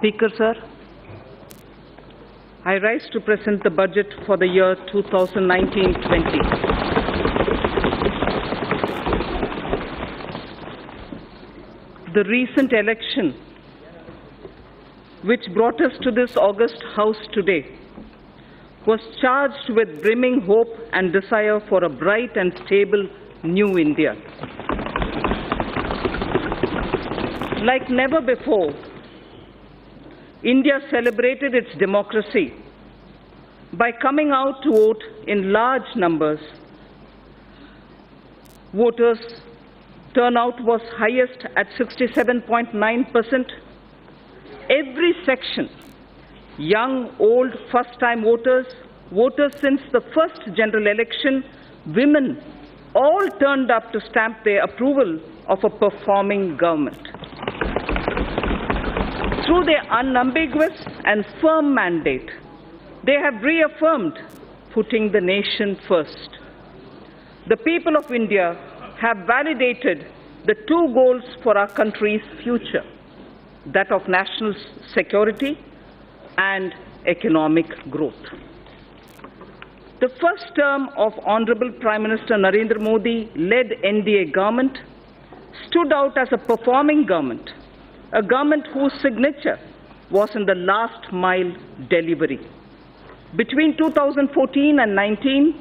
Speaker, sir, I rise to present the budget for the year 2019-20. The recent election, which brought us to this august house today, was charged with brimming hope and desire for a bright and stable new India. Like never before, India celebrated its democracy by coming out to vote in large numbers. Voters' turnout was highest at 67.9%. Every section, young, old, first-time voters, voters since the first general election, women, all turned up to stamp their approval of a performing government. Through their unambiguous and firm mandate, they have reaffirmed putting the nation first. The people of India have validated the two goals for our country's future, that of national security and economic growth. The first term of Honorable Prime Minister Narendra Modi-led NDA government stood out as a performing government, a government whose signature was in the last mile delivery. Between 2014 and 19,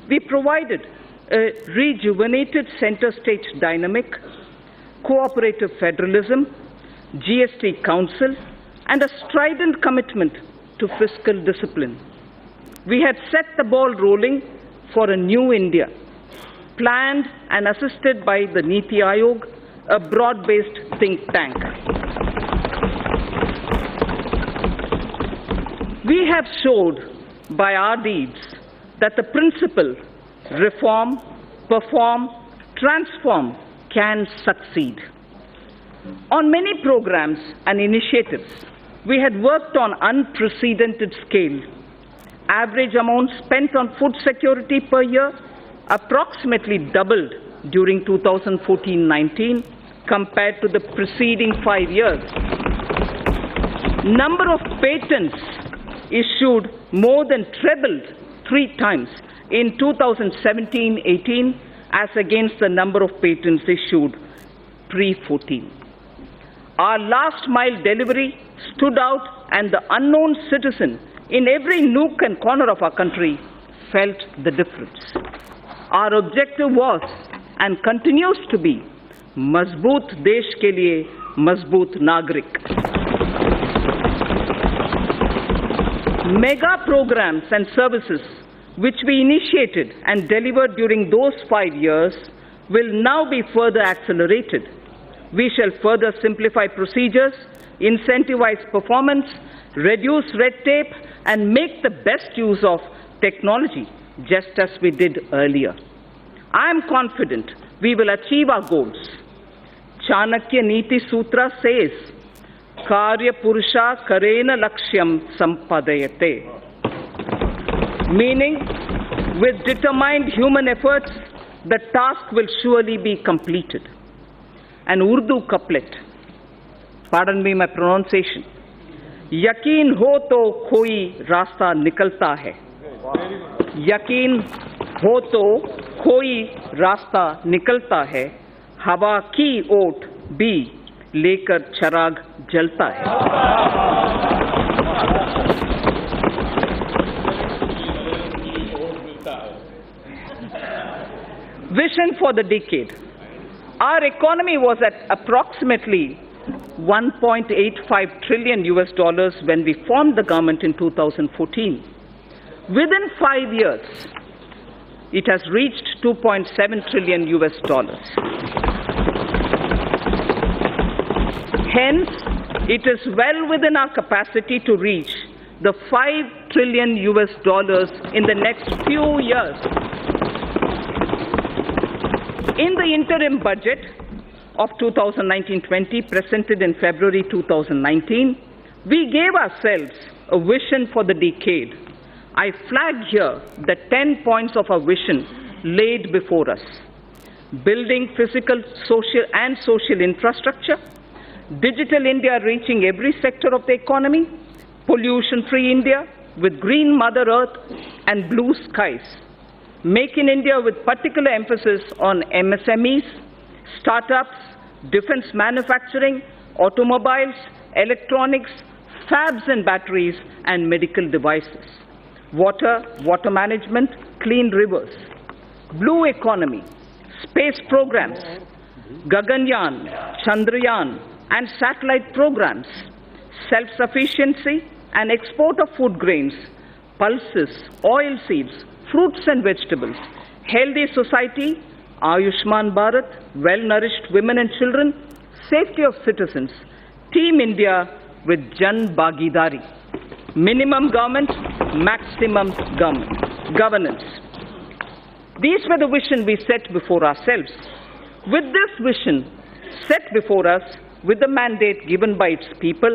we provided a rejuvenated center-state dynamic, cooperative federalism, GST Council, and a strident commitment to fiscal discipline. We had set the ball rolling for a new India, planned and assisted by the Niti Aayog, a broad-based think tank. We have showed by our deeds that the principle reform, perform, transform can succeed. On many programs and initiatives, we had worked on unprecedented scale. Average amount spent on food security per year approximately doubled during 2014-19 compared to the preceding 5 years. Number of patents issued more than trebled 3 times in 2017-18 as against the number of patents issued pre-14. Our last mile delivery stood out, and the unknown citizen in every nook and corner of our country felt the difference. Our objective was and continues to be Mazboot Desh ke liye Mazboot Nagrik. Mega programs and services which we initiated and delivered during those 5 years will now be further accelerated. We shall further simplify procedures, incentivize performance, reduce red tape, and make the best use of technology, just as we did earlier. I am confident we will achieve our goals. Chanakya Niti Sutra says, Karya Purusha Karena Lakshyam Sampadayate. Meaning, with determined human efforts, the task will surely be completed. An Urdu couplet, pardon me my pronunciation, Yakin ho to koi rasta nikalta hai. Yakin ho to koi rasta nikalta hai. Hawa ki oat bhi lekar charag jalta hai. Vision for the decade. Our economy was at approximately $1.85 trillion when we formed the government in 2014. Within 5 years, it has reached $2.7 trillion. Hence, it is well within our capacity to reach the $5 trillion in the next few years. In the interim budget of 2019-20 presented in February 2019, we gave ourselves a vision for the decade. I flag here the 10 points of our vision laid before us. Building physical, social infrastructure, Digital India reaching every sector of the economy, pollution-free India with green Mother Earth and blue skies. Make in India with particular emphasis on MSMEs, startups, defense manufacturing, automobiles, electronics, fabs and batteries, and medical devices. Water, water management, clean rivers. Blue economy, space programs, Gaganyaan, Chandrayaan, and satellite programs. Self-sufficiency and export of food grains, pulses, oil seeds, fruits and vegetables. Healthy society, Ayushman Bharat, well-nourished women and children, safety of citizens. Team India with Jan Bhagidari. Minimum government, maximum governance. These were the vision we set before ourselves. With this vision set before us, with the mandate given by its people,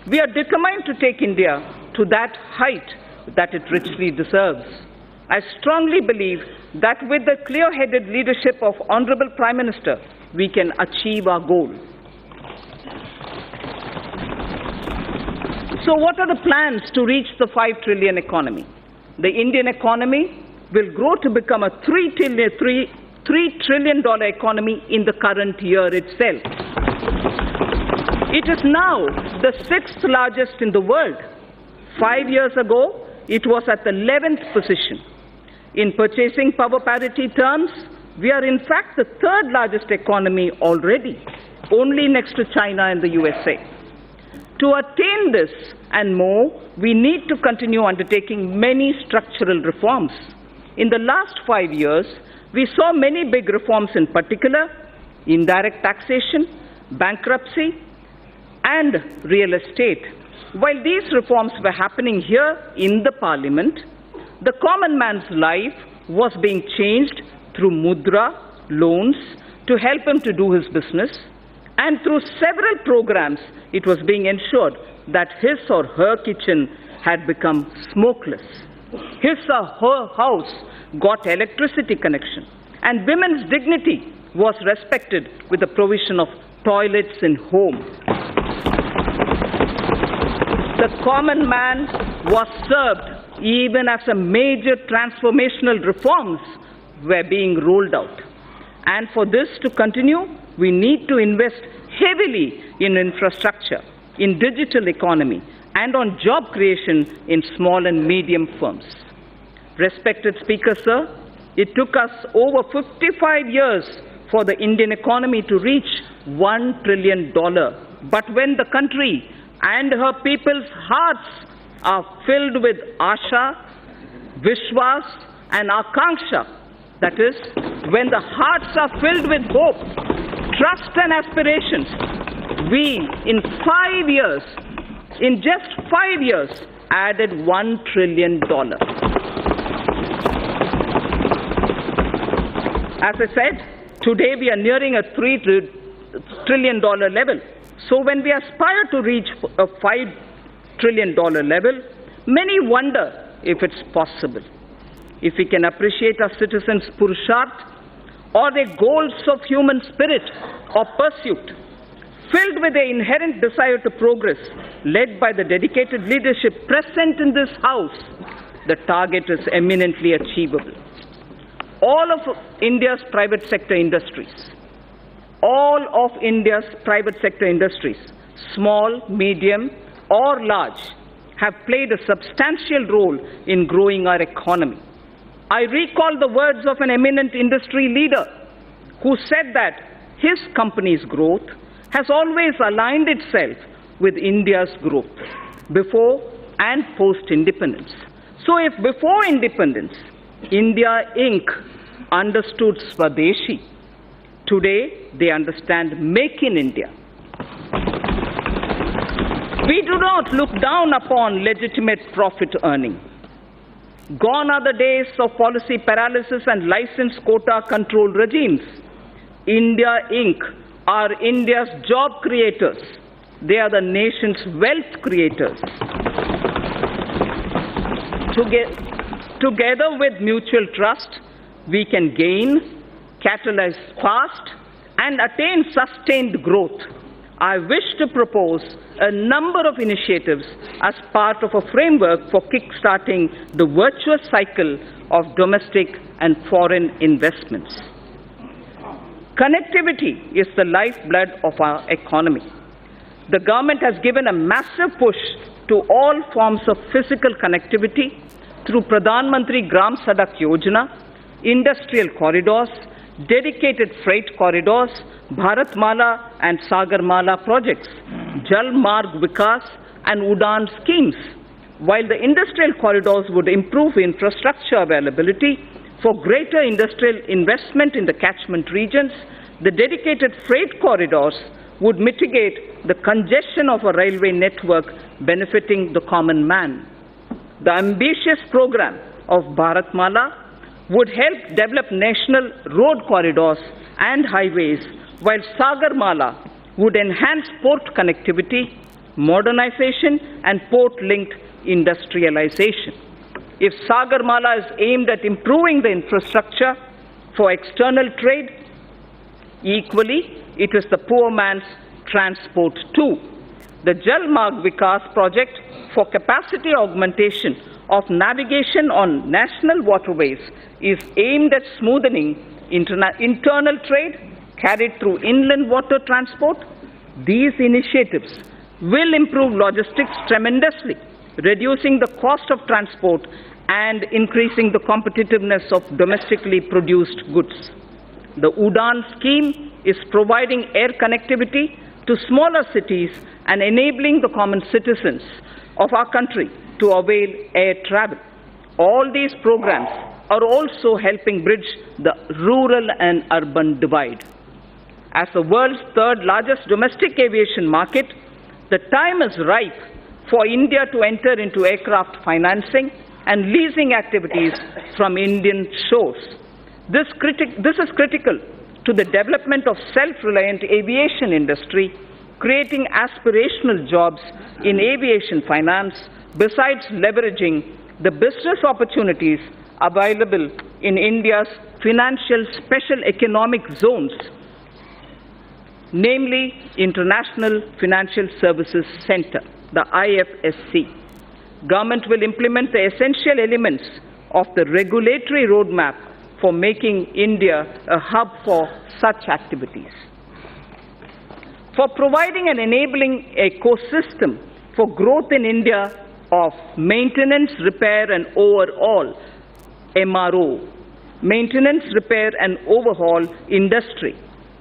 we are determined to take India to that height that it richly deserves. I strongly believe that with the clear-headed leadership of Honorable Prime Minister, we can achieve our goal. So what are the plans to reach the 5 trillion economy? The Indian economy will grow to become a $3 trillion economy in the current year itself. It is now the 6th largest in the world. 5 years ago, it was at the 11th position. In purchasing power parity terms, we are in fact the 3rd largest economy already, only next to China and the USA. To attain this and more, we need to continue undertaking many structural reforms. In the last 5 years, we saw many big reforms, in particular, indirect taxation, bankruptcy, and real estate. While these reforms were happening here in the Parliament, the common man's life was being changed through mudra, loans, to help him to do his business, and through several programs, it was being ensured that his or her kitchen had become smokeless. His or her house got electricity connection, and women's dignity was respected with the provision of toilets in home. The common man was served even as a major transformational reforms were being rolled out. And for this to continue, we need to invest heavily in infrastructure, in digital economy, and on job creation in small and medium firms. Respected Speaker, sir, it took us over 55 years for the Indian economy to reach $1 trillion. But when the country and her people's hearts are filled with Asha, Vishwas, and Akanksha, that is, when the hearts are filled with hope, trust and aspirations, we, in just 5 years, added $1 trillion. As I said, today we are nearing a $3 trillion level. So when we aspire to reach a $5 trillion level, many wonder if it's possible. If we can appreciate our citizens' purusharth or their goals of human spirit or pursuit, filled with the inherent desire to progress, led by the dedicated leadership present in this House, the target is eminently achievable. All of India's private sector industries, small, medium, or large, have played a substantial role in growing our economy. I recall the words of an eminent industry leader who said that his company's growth has always aligned itself with India's growth, before and post-independence. So if before independence, India Inc. understood Swadeshi, today they understand Make in India. We do not look down upon legitimate profit earning. Gone are the days of policy paralysis and license quota control regimes. India Inc. are India's job creators. They are the nation's wealth creators. Together with mutual trust, we can gain, catalyze fast, and attain sustained growth. I wish to propose a number of initiatives as part of a framework for kick-starting the virtuous cycle of domestic and foreign investments. Connectivity is the lifeblood of our economy. The government has given a massive push to all forms of physical connectivity through Pradhan Mantri Gram Sadak Yojana, industrial corridors, dedicated freight corridors, Bharatmala and Sagarmala projects, Jal Marg Vikas and Udan schemes. While the industrial corridors would improve infrastructure availability for greater industrial investment in the catchment regions, the dedicated freight corridors would mitigate the congestion of a railway network benefiting the common man. The ambitious program of Bharatmala would help develop national road corridors and highways, while Sagarmala would enhance port connectivity, modernization, and port-linked industrialization. If Sagarmala is aimed at improving the infrastructure for external trade, equally, it is the poor man's transport too. The Jal Marg Vikas project for capacity augmentation of navigation on national waterways is aimed at smoothing internal trade carried through inland water transport. These initiatives will improve logistics tremendously, reducing the cost of transport and increasing the competitiveness of domestically produced goods. The Udan scheme is providing air connectivity to smaller cities and enabling the common citizens of our country to avail air travel. All these programs are also helping bridge the rural and urban divide. As the world's third largest domestic aviation market, the time is ripe for India to enter into aircraft financing and leasing activities from Indian shores. This is critical to the development of self-reliant aviation industry, creating aspirational jobs in aviation finance, besides leveraging the business opportunities available in India's financial special economic zones, namely International Financial Services Center, the IFSC. Government will implement the essential elements of the regulatory roadmap for making India a hub for such activities. For providing an enabling ecosystem for growth in India of maintenance, repair and overhaul, MRO, maintenance, repair and overhaul industry,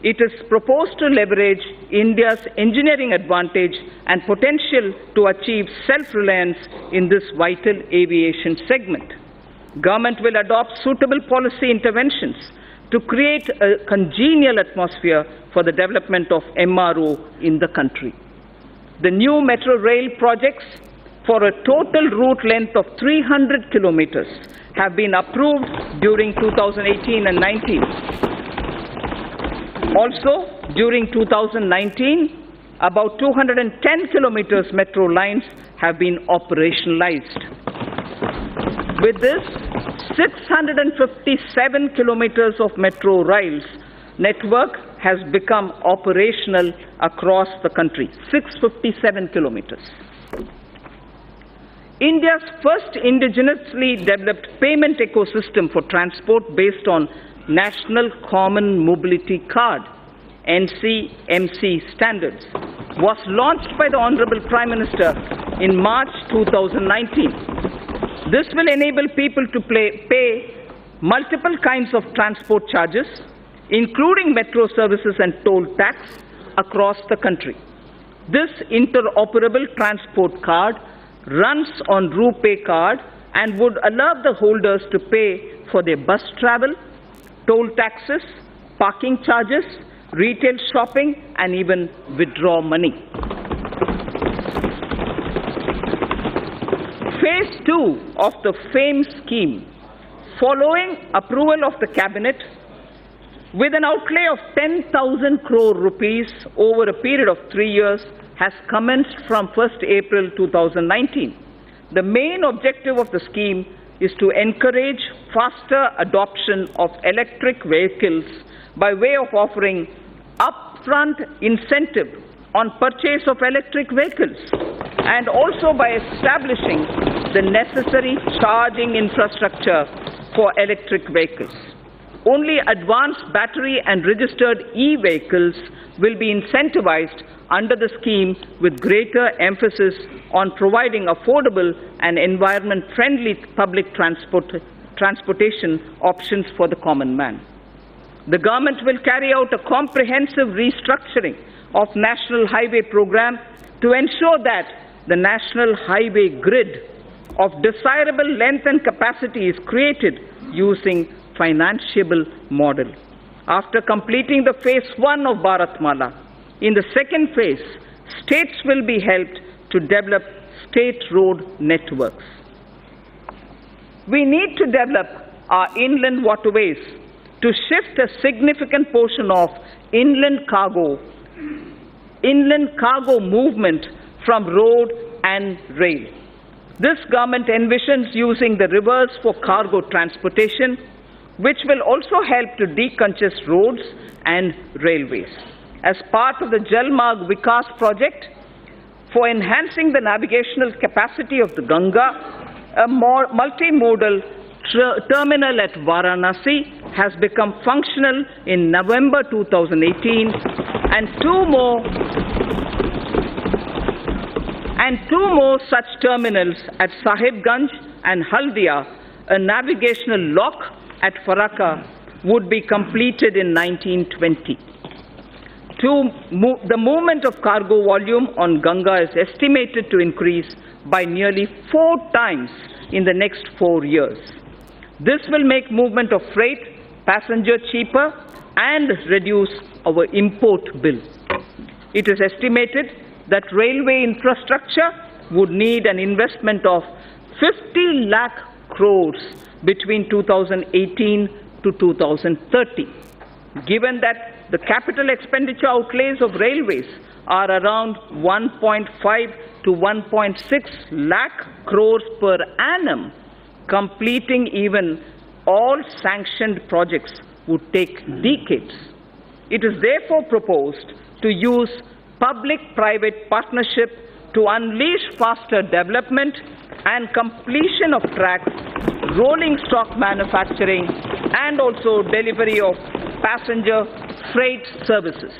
it is proposed to leverage India's engineering advantage and potential to achieve self-reliance in this vital aviation segment. Government will adopt suitable policy interventions to create a congenial atmosphere for the development of MRO in the country. The new metro rail projects for a total route length of 300 kilometers have been approved during 2018 and 19. Also, during 2019, about 210 kilometers metro lines have been operationalized. With this, 657 kilometers of metro rails network has become operational across the country. 657 kilometers. India's first indigenously developed payment ecosystem for transport based on National Common Mobility Card, NCMC standards, was launched by the Honorable Prime Minister in March 2019. This will enable people to pay multiple kinds of transport charges, including metro services and toll tax, across the country. This interoperable transport card runs on RuPay card and would allow the holders to pay for their bus travel, toll taxes, parking charges, retail shopping, and even withdraw money. Phase 2 of the FAME scheme, following approval of the Cabinet, with an outlay of 10,000 crore rupees over a period of 3 years, has commenced from 1st April 2019. The main objective of the scheme is to encourage faster adoption of electric vehicles by way of offering upfront incentive on purchase of electric vehicles and also by establishing the necessary charging infrastructure for electric vehicles. Only advanced battery and registered e-vehicles will be incentivized under the scheme, with greater emphasis on providing affordable and environment-friendly public transportation options for the common man. The government will carry out a comprehensive restructuring of National Highway Program to ensure that the National Highway Grid of desirable length and capacity is created using financeable model. After completing the phase 1 of Bharatmala, in the second phase, states will be helped to develop state road networks. We need to develop our inland waterways to shift a significant portion of inland cargo movement from road and rail. This government envisions using the rivers for cargo transportation, which will also help to decongest roads and railways. As part of the Jal Marg Vikas project for enhancing the navigational capacity of the Ganga, a multimodal terminal at Varanasi has become functional in November 2018, and two more such terminals at Sahibganj and Haldia, a navigational lock at Farakka, would be completed in 1920. The movement of cargo volume on Ganga is estimated to increase by nearly 4 times in the next 4 years. This will make movement of freight, passenger cheaper and reduce our import bill. It is estimated that railway infrastructure would need an investment of 50 lakh crores between 2018 to 2030. Given that the capital expenditure outlays of railways are around 1.5 to 1.6 lakh crores per annum, completing even all sanctioned projects would take decades. It is therefore proposed to use public-private partnership to unleash faster development and completion of tracks, rolling stock manufacturing, and also delivery of passenger freight services.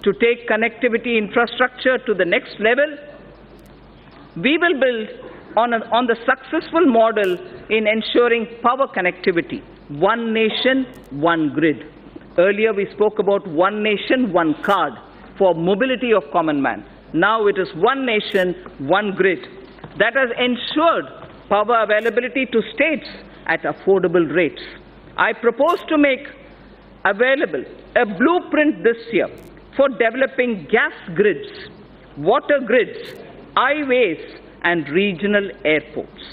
To take connectivity infrastructure to the next level, we will build on the successful model in ensuring power connectivity, one nation, one grid. Earlier we spoke about one nation, one card for mobility of common man. Now it is one nation, one grid that has ensured power availability to states at affordable rates. I propose to make available a blueprint this year for developing gas grids, water grids, highways, and regional airports.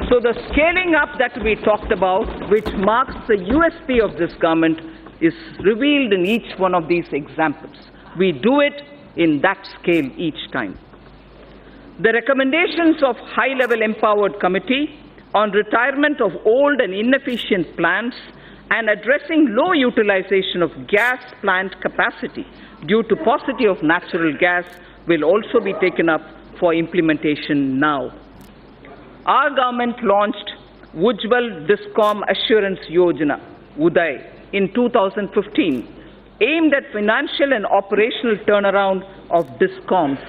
So the scaling up that we talked about, which marks the USP of this government, is revealed in each one of these examples. We do it in that scale each time. The recommendations of high-level empowered committee on retirement of old and inefficient plants and addressing low utilization of gas plant capacity due to paucity of natural gas will also be taken up for implementation now. Our government launched Ujjwal Discom Assurance Yojana, UDAY, in 2015, aimed at financial and operational turnaround of discoms.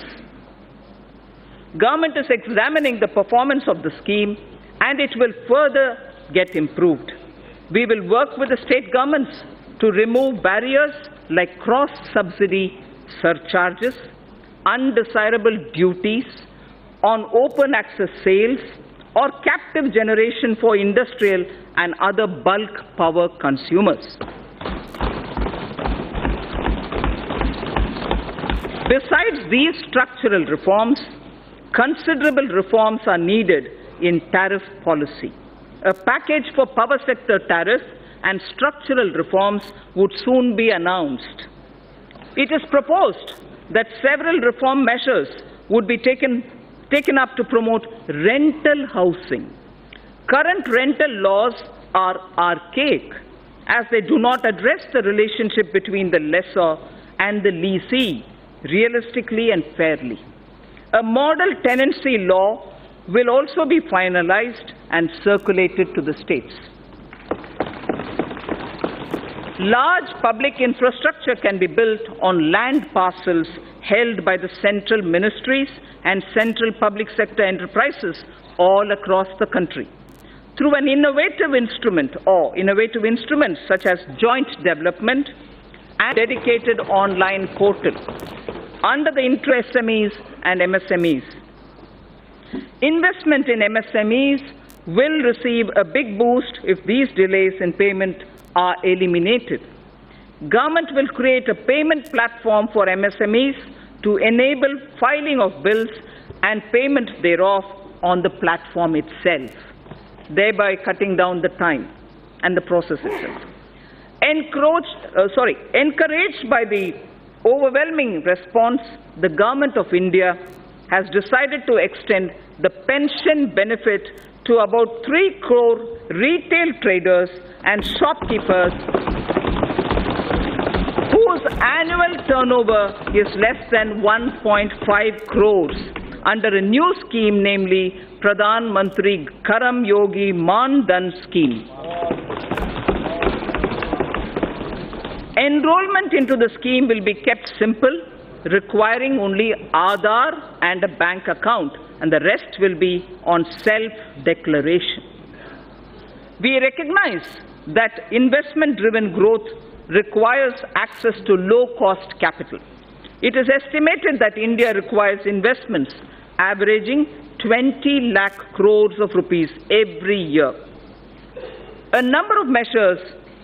Government is examining the performance of the scheme, and it will further get improved. We will work with the state governments to remove barriers like cross-subsidy surcharges, undesirable duties on open access sales, or captive generation for industrial and other bulk power consumers. Besides these structural reforms, considerable reforms are needed in tariff policy. A package for power sector tariff and structural reforms would soon be announced. It is proposed that several reform measures would be taken up to promote rental housing. Current rental laws are archaic as they do not address the relationship between the lessor and the leasee realistically and fairly. A model tenancy law will also be finalized and circulated to the states. Large public infrastructure can be built on land parcels held by the central ministries and central public sector enterprises all across the country. Through an innovative instrument or innovative instruments such as joint development and dedicated online portal under the intra-SMEs and MSMEs. Investment in MSMEs will receive a big boost if these delays in payment are eliminated. Government will create a payment platform for MSMEs to enable filing of bills and payment thereof on the platform itself, thereby cutting down the time and the process itself. Encouraged by the overwhelming response, the Government of India has decided to extend the pension benefit to about 3 crore retail traders and shopkeepers whose annual turnover is less than 1.5 crores under a new scheme, namely Pradhan Mantri Karam Yogi Man Dhan scheme. Enrollment into the scheme will be kept simple, requiring only Aadhaar and a bank account, and the rest will be on self-declaration. We recognize that investment-driven growth requires access to low-cost capital. It is estimated that India requires investments averaging 20 lakh crores of rupees every year. A number of measures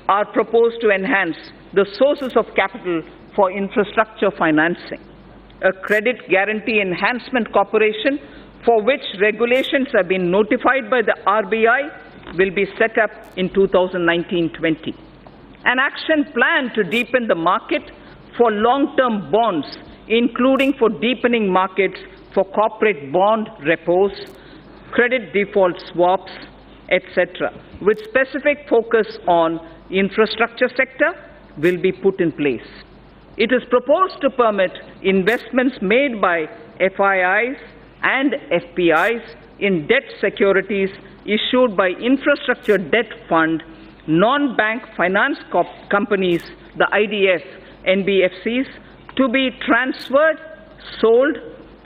are proposed to enhance the sources of capital for infrastructure financing. A credit guarantee enhancement corporation, for which regulations have been notified by the RBI, will be set up in 2019-20. An action plan to deepen the market for long-term bonds, including for deepening markets for corporate bond repos, credit default swaps, etc., with specific focus on infrastructure sector, will be put in place. It is proposed to permit investments made by FIIs and FPIs in debt securities issued by Infrastructure Debt Fund, non-bank finance companies, the IDF, NBFCs, to be transferred, sold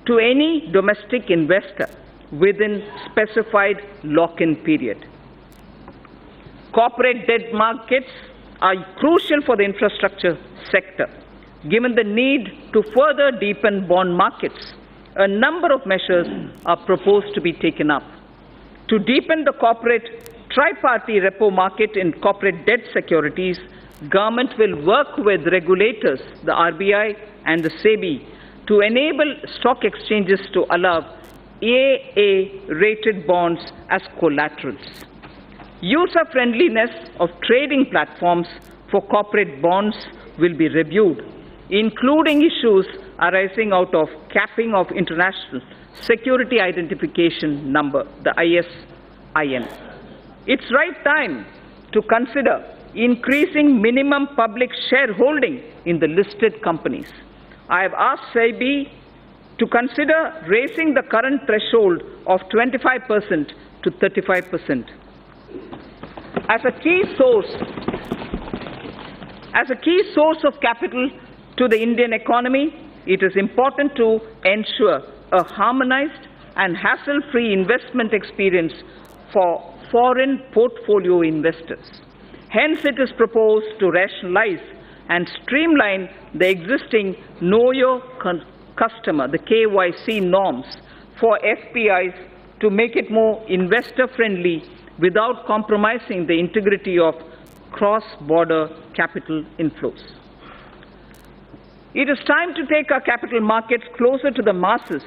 to any domestic investor within specified lock-in period. Corporate debt markets are crucial for the infrastructure sector. Given the need to further deepen bond markets, a number of measures are proposed to be taken up. To deepen the corporate tripartite repo market in corporate debt securities, government will work with regulators, the RBI and the SEBI, to enable stock exchanges to allow AA-rated bonds as collaterals. User-friendliness of trading platforms for corporate bonds will be reviewed, including issues arising out of capping of International Security Identification Number, the ISIN. It's right time to consider increasing minimum public shareholding in the listed companies. I have asked SEBI to consider raising the current threshold of 25% to 35%. As a key source of capital to the Indian economy, it is important to ensure a harmonized and hassle-free investment experience for foreign portfolio investors. Hence, it is proposed to rationalize and streamline the existing Know Your Customer, the KYC norms for FPIs to make it more investor-friendly without compromising the integrity of cross-border capital inflows. It is time to take our capital markets closer to the masses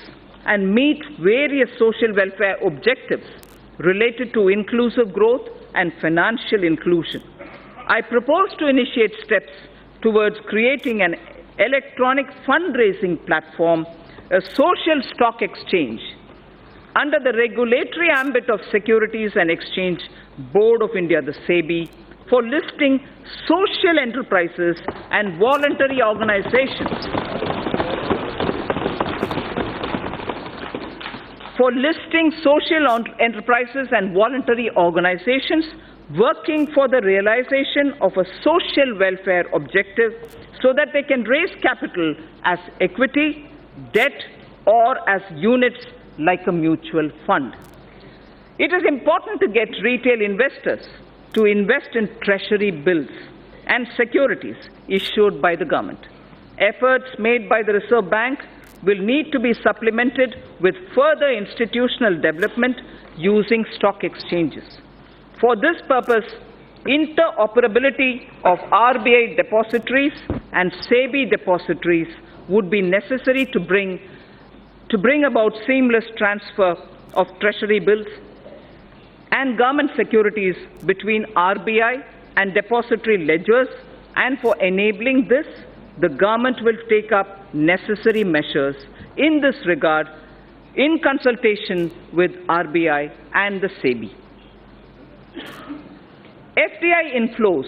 and meet various social welfare objectives related to inclusive growth and financial inclusion. I propose to initiate steps towards creating an electronic fundraising platform, a social stock exchange, under the regulatory ambit of Securities and Exchange Board of India, the SEBI, for listing social enterprises and voluntary organizations. For listing social enterprises and voluntary organizations working for the realization of a social welfare objective so that they can raise capital as equity, debt, or as units like a mutual fund. It is important to get retail investors to invest in treasury bills and securities issued by the government. Efforts made by the Reserve Bank will need to be supplemented with further institutional development using stock exchanges. For this purpose, interoperability of RBI depositories and SEBI depositories would be necessary to bring about seamless transfer of treasury bills and government securities between RBI and depository ledgers, and for enabling this, the government will take up necessary measures in this regard in consultation with RBI and the SEBI. FDI inflows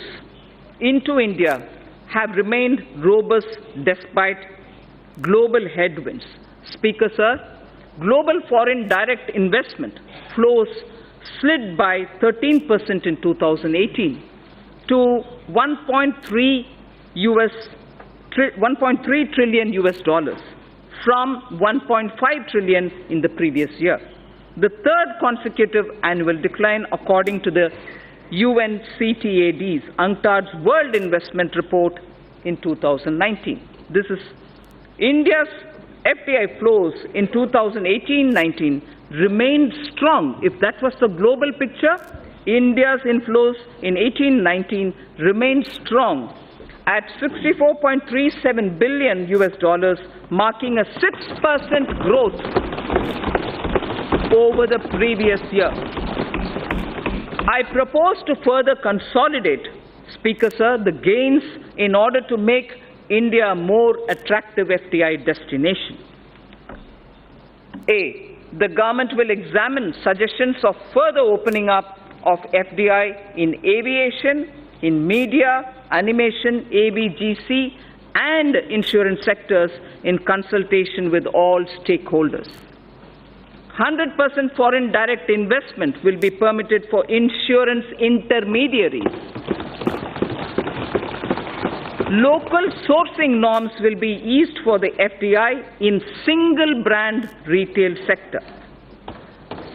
into India have remained robust despite global headwinds. Speaker, sir, global foreign direct investment flows slid by 13% in 2018 to $1.3 trillion US dollars from $1.5 trillion in the previous year, the third consecutive annual decline according to the UNCTAD's UNCTAD's World Investment Report in 2019. This is India's FDI flows in 2018-19 remained strong. If that was the global picture, India's inflows in 18-19 remained strong at $64.37 billion US dollars, marking a 6% growth over the previous year. I propose to further consolidate, Speaker, sir, the gains in order to make India a more attractive FDI destination. A, the government will examine suggestions of further opening up of FDI in aviation, in media, animation, ABGC, and insurance sectors in consultation with all stakeholders. 100% foreign direct investment will be permitted for insurance intermediaries. Local sourcing norms will be eased for the FDI in single brand retail sector.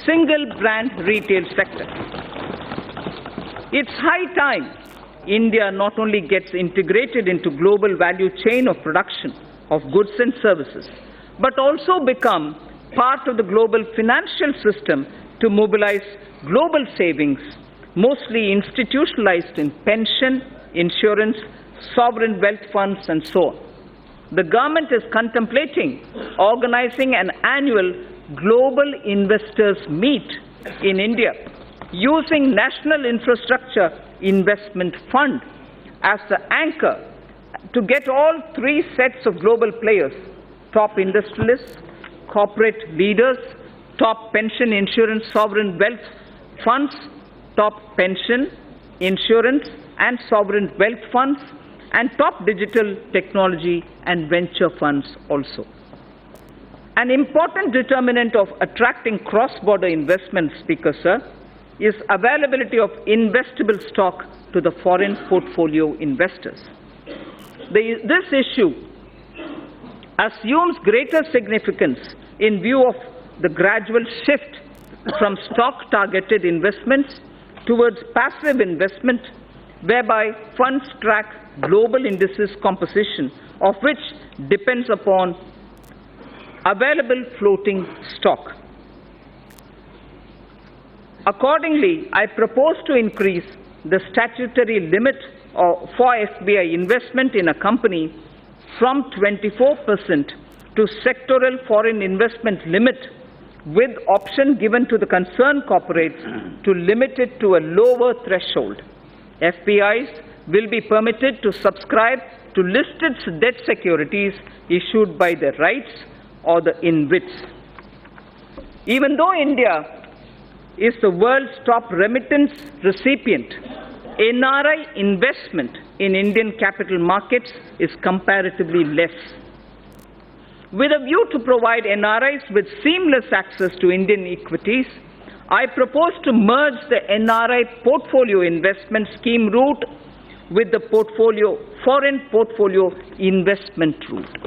Single brand retail sector. It's high time India not only gets integrated into global value chain of production of goods and services, but also become part of the global financial system to mobilize global savings, mostly institutionalized in pension, insurance, sovereign wealth funds, and so on. The government is contemplating organizing an annual global investors meet in India using National Infrastructure Investment Fund as the anchor to get all three sets of global players, top industrialists, corporate leaders, top pension, insurance, sovereign wealth funds, top pension, insurance, and sovereign wealth funds, and top digital technology and venture funds also. An important determinant of attracting cross-border investment, Speaker, sir, is availability of investable stock to the foreign portfolio investors. This issue assumes greater significance in view of the gradual shift from stock-targeted investments towards passive investment, whereby funds track global indices composition, of which depends upon available floating stock. Accordingly, I propose to increase the statutory limit for FBI investment in a company from 24% to sectoral foreign investment limit, with option given to the concerned corporates to limit it to a lower threshold. FPIs will be permitted to subscribe to listed debt securities issued by the REITs or the InvITs. Even though India is the world's top remittance recipient NRI investment in Indian capital markets is comparatively less. With a view to provide NRIs with seamless access to Indian equities, I propose to merge the NRI portfolio investment scheme route with the foreign portfolio investment route.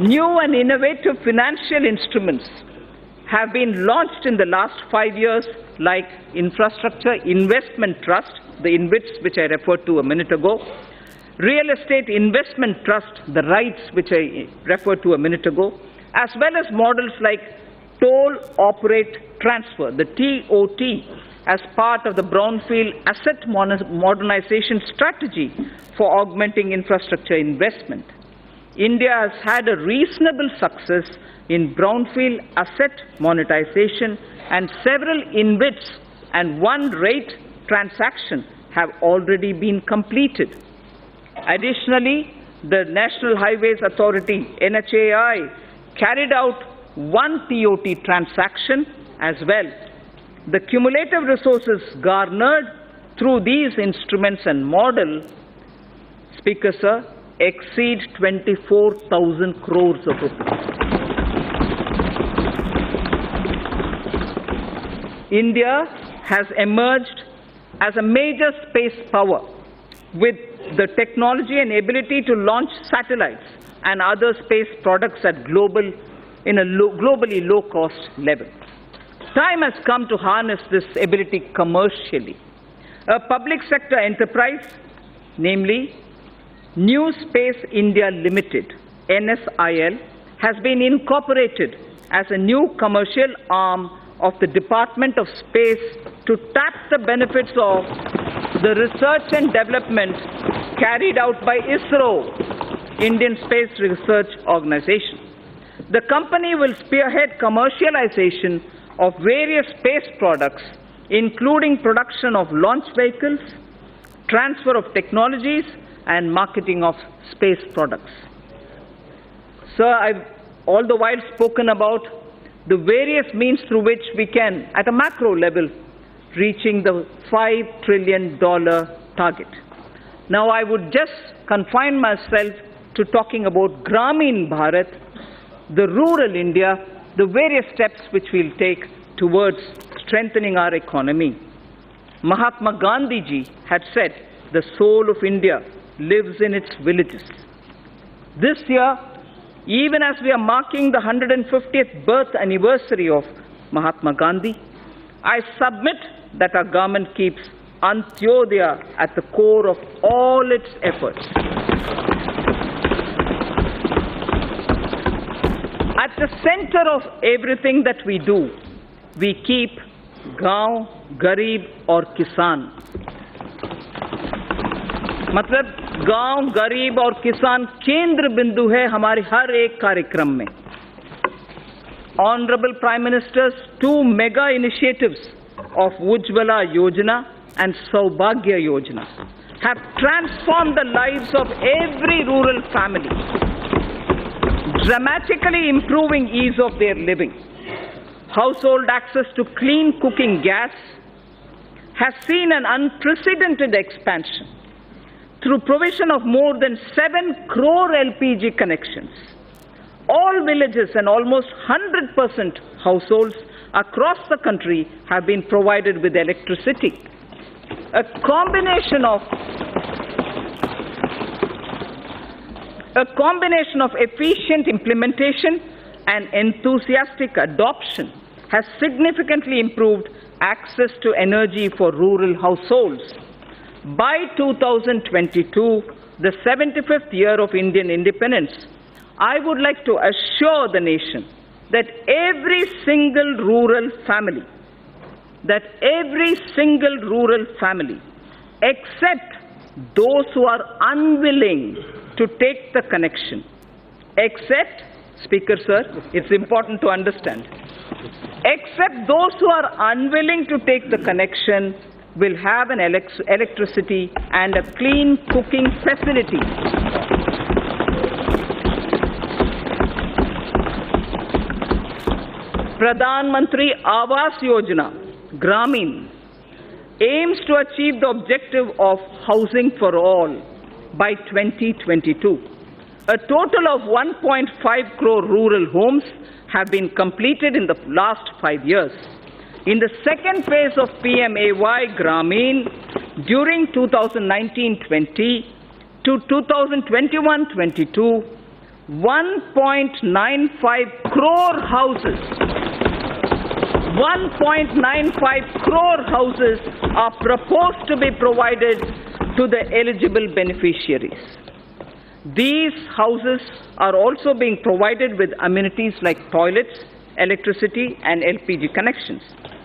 New and innovative financial instruments have been launched in the last 5 years, like Infrastructure Investment Trust, the InvITs which I referred to a minute ago, Real Estate Investment Trust, the REITs which I referred to a minute ago, as well as models like Toll Operate Transfer, the TOT, as part of the Brownfield Asset Modernization Strategy for augmenting infrastructure investment. India has had a reasonable success in brownfield asset monetization, and several InvITs and one rate transaction have already been completed. Additionally, the National Highways Authority, NHAI, carried out one TOT transaction as well. The cumulative resources garnered through these instruments and model, Speaker Sir, exceed 24,000 crores of rupees. India has emerged as a major space power with the technology and ability to launch satellites and other space products at globally low-cost level. Time has come to harness this ability commercially. A public sector enterprise, namely New Space India Limited, NSIL, has been incorporated as a new commercial arm of the Department of Space to tap the benefits of the research and development carried out by ISRO, Indian Space Research Organization. The company will spearhead commercialization of various space products, including production of launch vehicles, transfer of technologies, and marketing of space products. Sir, I've all the while spoken about the various means through which we can, at a macro level, reaching the $5 trillion target. Now, I would just confine myself to talking about Gramin Bharat, the rural India, the various steps which we'll take towards strengthening our economy. Mahatma Gandhi ji had said, the soul of India lives in its villages. This year, even as we are marking the 150th birth anniversary of Mahatma Gandhi, I submit that our government keeps Antyodaya at the core of all its efforts. At the center of everything that we do, we keep Gaon, Garib और Kisan. मतलब गांव, गरीब और किसान केंद्र बिंदु है हमारे हर एक कार्यक्रम में. Honorable Prime Minister's two mega initiatives of Ujjwala Yojana and Saubhagya Yojana have transformed the lives of every rural family, dramatically improving ease of their living. Household access to clean cooking gas has seen an unprecedented expansion through provision of more than 7 crore LPG connections. All villages and almost 100% households across the country have been provided with electricity. A combination of efficient implementation and enthusiastic adoption has significantly improved access to energy for rural households. By 2022, the 75th year of Indian independence, I would like to assure the nation that every single rural family, except those who are unwilling to take the connection, except, Speaker Sir, it's important to understand, except those who are unwilling to take the connection will have an electricity and a clean cooking facility. Pradhan Mantri Awas Yojana Gramin, aims to achieve the objective of housing for all by 2022. A total of 1.5 crore rural homes have been completed in the last 5 years. In the second phase of PMAY Gramin, during 2019-20 to 2021-22, 1.95 crore houses 1.95 crore houses are proposed to be provided to the eligible beneficiaries. These houses are also being provided with amenities like toilets, electricity, and LPG connections.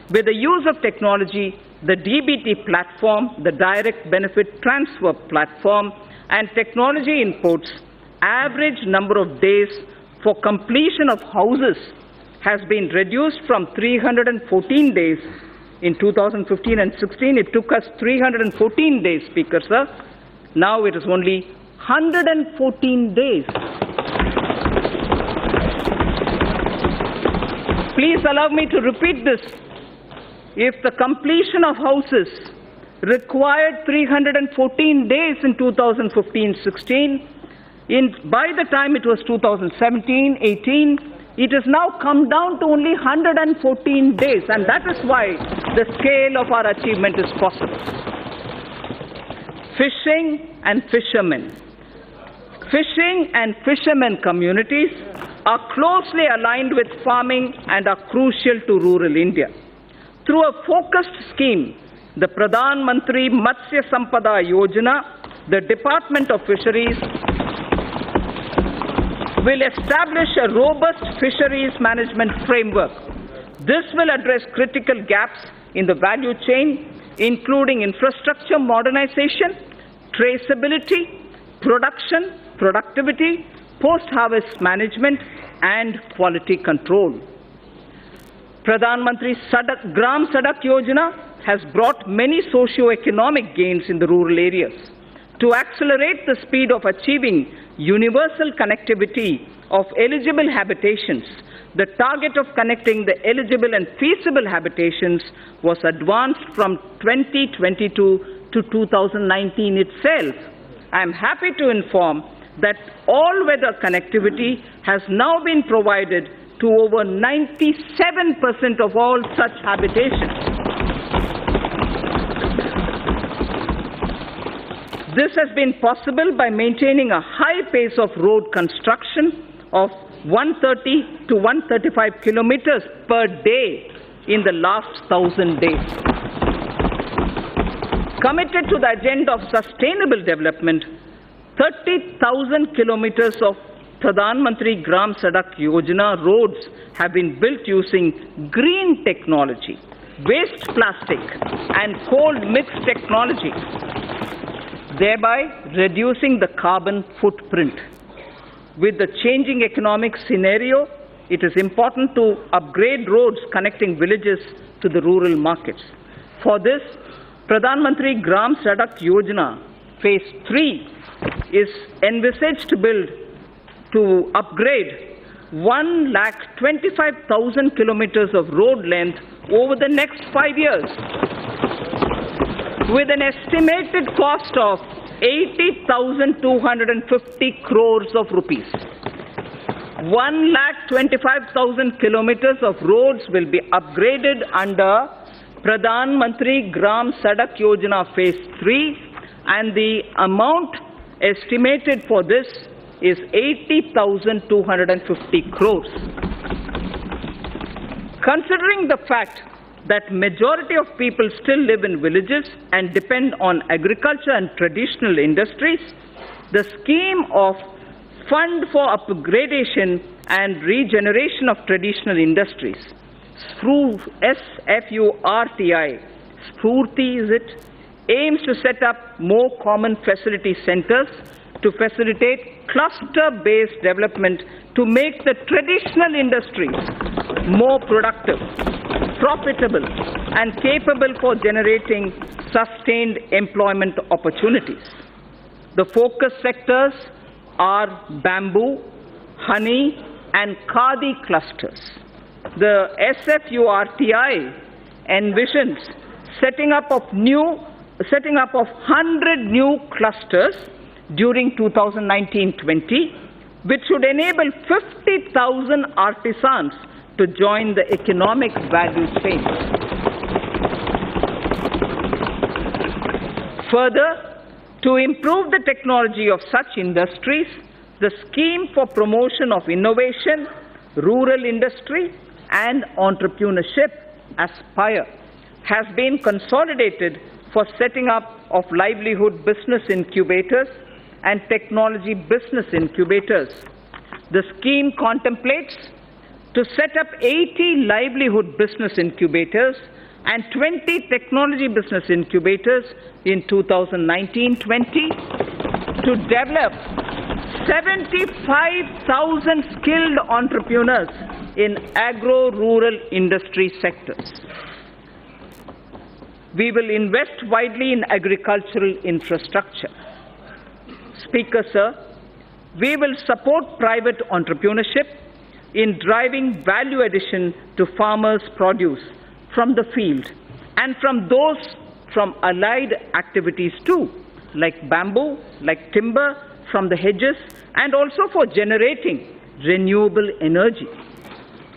With the use of technology, the DBT platform, the Direct Benefit Transfer platform, and technology inputs, average number of days for completion of houses has been reduced from 314 days in 2015 and 16. It took us 314 days, Speaker Sir. Now it is only 114 days. Please allow me to repeat this. If the completion of houses required 314 days in 2015-16, by the time it was 2017-18, it has now come down to only 114 days, and that is why the scale of our achievement is possible. Fishing and fishermen. Fishing and fishermen communities are closely aligned with farming and are crucial to rural India. Through a focused scheme, the Pradhan Mantri Matsya Sampada Yojana, the Department of Fisheries will establish a robust fisheries management framework. This will address critical gaps in the value chain, including infrastructure modernization, traceability, production, productivity, post-harvest management, and quality control. Pradhan Mantri Gram Sadak Yojana has brought many socio-economic gains in the rural areas. To accelerate the speed of achieving universal connectivity of eligible habitations, the target of connecting the eligible and feasible habitations was advanced from 2022 to 2019 itself. I am happy to inform that all-weather connectivity has now been provided to over 97% of all such habitations. This has been possible by maintaining a high pace of road construction of 130 to 135 kilometers per day in the last 1,000 days. Committed to the agenda of sustainable development, 30,000 kilometers of Pradhan Mantri Gram Sadak Yojana roads have been built using green technology, waste plastic, and cold mix technology, thereby reducing the carbon footprint. With the changing economic scenario, it is important to upgrade roads connecting villages to the rural markets. For this, Pradhan Mantri Gram Sadak Yojana Phase 3 is envisaged to upgrade 1,25,000 kilometers of road length over the next 5 years, with an estimated cost of 80,250 crores of rupees. 1,25,000 kilometers of roads will be upgraded under Pradhan Mantri Gram Sadak Yojana Phase 3, and the amount estimated for this is 80,250 crores. Considering the fact that majority of people still live in villages and depend on agriculture and traditional industries, the scheme of Fund for Upgradation and Regeneration of Traditional Industries, SFURTI, Spurti is it, aims to set up more common facility centers to facilitate cluster-based development to make the traditional industries more productive, profitable, and capable for generating sustained employment opportunities. The focus sectors are bamboo, honey, and khadi clusters. The SFURTI envisions setting up of 100 new clusters during 2019-20, which should enable 50,000 artisans to join the economic value chain. Further, to improve the technology of such industries, the Scheme for Promotion of Innovation, Rural Industry and Entrepreneurship, ASPIRE, has been consolidated for setting up of livelihood business incubators and technology business incubators. The scheme contemplates to set up 80 livelihood business incubators and 20 technology business incubators in 2019-20 to develop 75,000 skilled entrepreneurs in agro-rural industry sectors. We will invest widely in agricultural infrastructure. Speaker, sir, we will support private entrepreneurship in driving value addition to farmers' produce from the field and from those from allied activities too, like bamboo, like timber from the hedges, and also for generating renewable energy.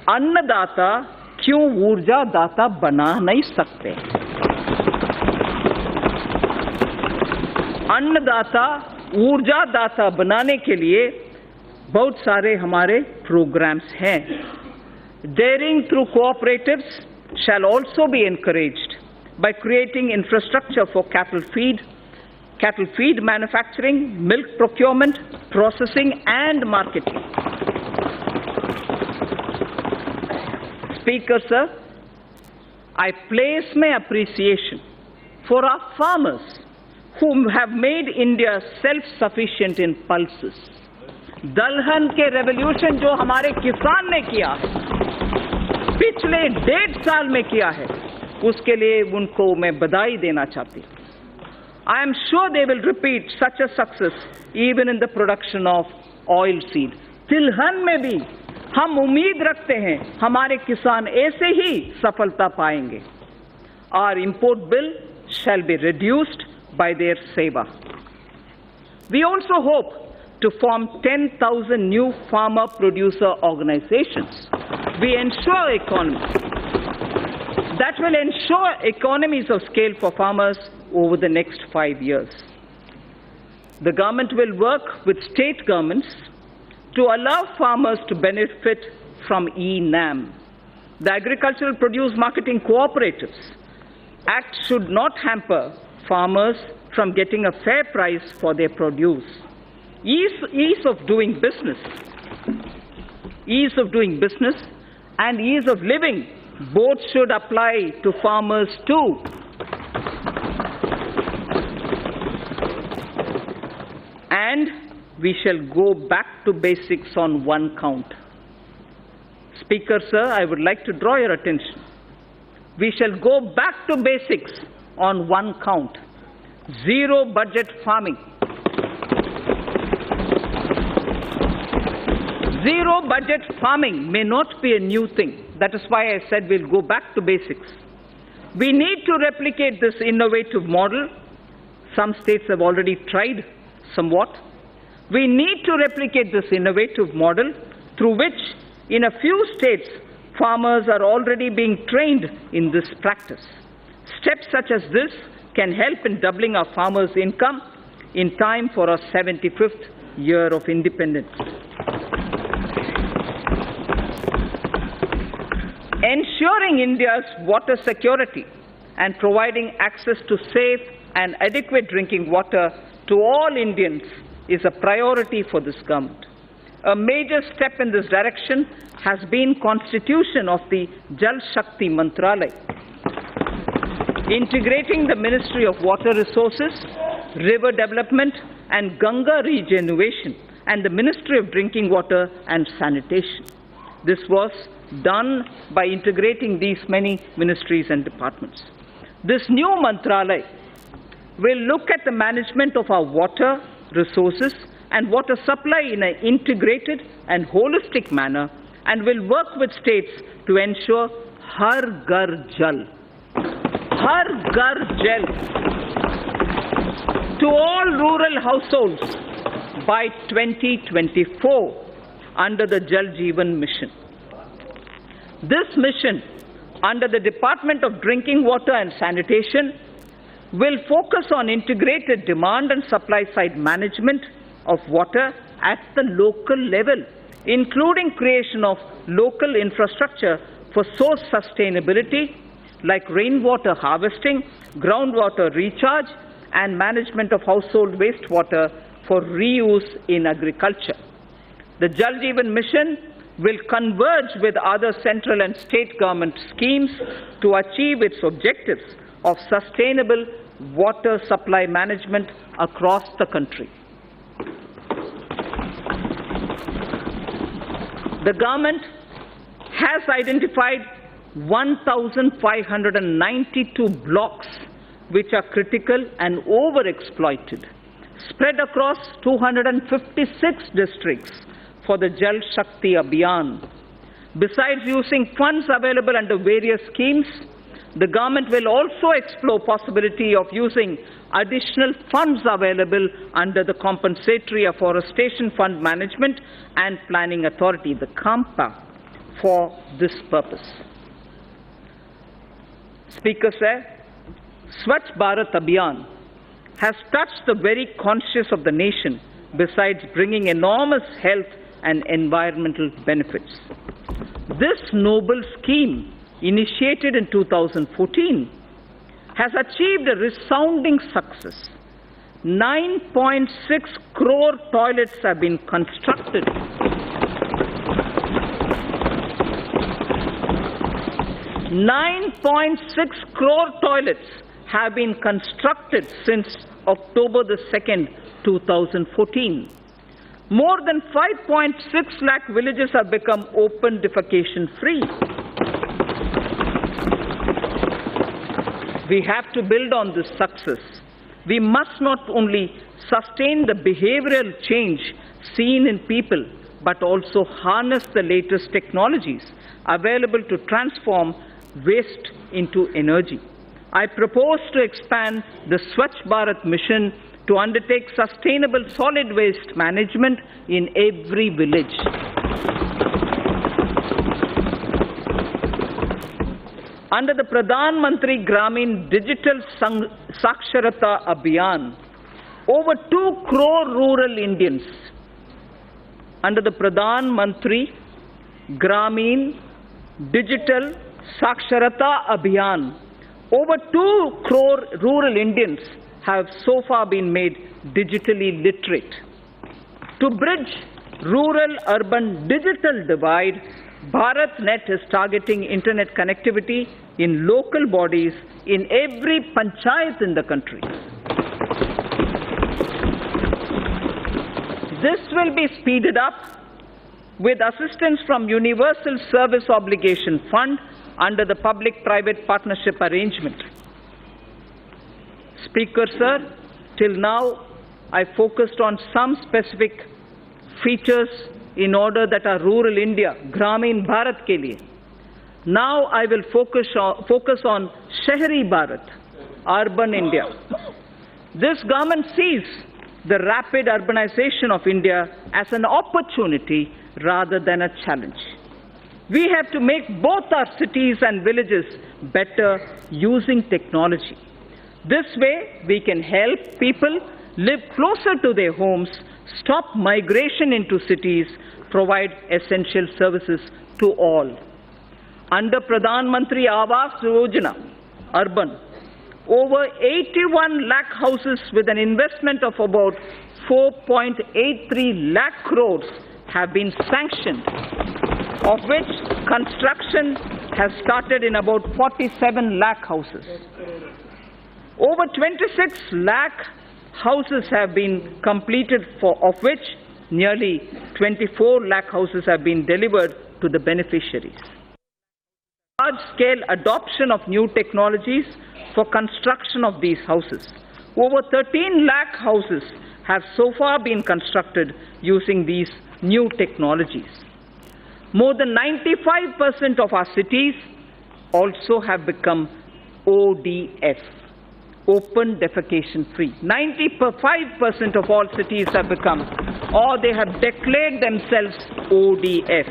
अन्नदाता क्यों ऊर्जा दाता बना नहीं सकते? अन्नदाता ऊर्जा दाता बनाने के लिए बहुत सारे हमारे प्रोग्राम्स हैं. Daring through cooperatives shall also be encouraged by creating infrastructure for cattle feed manufacturing, milk procurement, processing and marketing. Speaker, sir, I place my appreciation for our farmers who have made India self-sufficient in pulses. दलहन के revolution जो हमारे किसान ने किया है, पिछले 1.5 साल में किया है, उसके लिए उनको मैं बधाई देना चाहती हूँ. I am sure they will repeat such a success even in the production of oil seed. तिलहन में भी हम उम्मीद रखते हैं हमारे किसान ऐसे ही सफलता पाएंगे. Our import bill shall be reduced by their seva. We also hope to form 10,000 new farmer producer organizations. That will ensure economies of scale for farmers over the next 5 years. The government will work with state governments to allow farmers to benefit from e-NAM. The Agricultural Produce Marketing Cooperatives Act should not hamper farmers from getting a fair price for their produce. Ease of doing business and ease of living both should apply to farmers too. And we shall go back to basics on one count. Speaker, sir, I would like to draw your attention. We shall go back to basics on one count. Zero budget farming. Zero budget farming may not be a new thing. That is why I said we'll go back to basics. We need to replicate this innovative model. Some states have already tried somewhat. We need to replicate this innovative model through which, in a few states, farmers are already being trained in this practice. Steps such as this can help in doubling our farmers' income in time for our 75th year of independence. Ensuring India's water security and providing access to safe and adequate drinking water to all Indians is a priority for this government. A major step in this direction has been constitution of the Jal Shakti Mantralaya, integrating the Ministry of Water Resources, River Development and Ganga Regeneration and the Ministry of Drinking Water and Sanitation. This was done by integrating these many ministries and departments. This new Mantralaya will look at the management of our water resources and water supply in an integrated and holistic manner and will work with states to ensure Har Ghar Jal, Har Ghar Jal to all rural households by 2024 under the Jal Jeevan Mission. This mission, under the Department of Drinking Water and Sanitation, will focus on integrated demand and supply side management of water at the local level, including creation of local infrastructure for source sustainability like rainwater harvesting, groundwater recharge, and management of household wastewater for reuse in agriculture. The Jal Jeevan Mission will converge with other central and state government schemes to achieve its objectives of sustainable water supply management across the country. The government has identified 1,592 blocks which are critical and overexploited, spread across 256 districts for the Jal Shakti Abhiyan. Besides using funds available under various schemes, the government will also explore possibility of using additional funds available under the Compensatory Afforestation Fund Management and Planning Authority, the CAMPA, for this purpose. Speaker said, Swachh Bharat Abhiyan has touched the very conscience of the nation, besides bringing enormous health and environmental benefits. This noble scheme, initiated in 2014, has achieved a resounding success. 9.6 crore toilets have been constructed. 9.6 crore toilets have been constructed since October the 2nd, 2014. More than 5.6 lakh villages have become open defecation free. We have to build on this success. We must not only sustain the behavioral change seen in people, but also harness the latest technologies available to transform waste into energy. I propose to expand the Swachh Bharat mission to undertake sustainable solid waste management in every village. Under the Pradhan Mantri Gramin Digital Saksharata Abhiyan, over 2 crore rural Indians, under the Pradhan Mantri Gramin Digital Saksharata Abhiyan, over 2 crore rural Indians have so far been made digitally literate. To bridge rural-urban digital divide, BharatNet is targeting internet connectivity in local bodies in every panchayat in the country. This will be speeded up with assistance from Universal Service Obligation Fund under the public-private partnership arrangement. Speaker, sir, till now I focused on some specific features in order that our rural India, Gramin Bharat ke liye. Now I will focus on Shahri Bharat, urban India. This government sees the rapid urbanization of India as an opportunity rather than a challenge. We have to make both our cities and villages better using technology. This way, we can help people live closer to their homes, stop migration into cities, provide essential services to all. Under Pradhan Mantri Awas Yojana, urban, over 81 lakh houses with an investment of about 4.83 lakh crores have been sanctioned, of which construction has started in about 47 lakh houses. Over 26 lakh houses have been completed, of which nearly 24 lakh houses have been delivered to the beneficiaries. Large-scale adoption of new technologies for construction of these houses. Over 13 lakh houses have so far been constructed using these new technologies. More than 95% of our cities also have become ODF, open defecation free. 95% of all cities have become, or they have declared themselves ODF.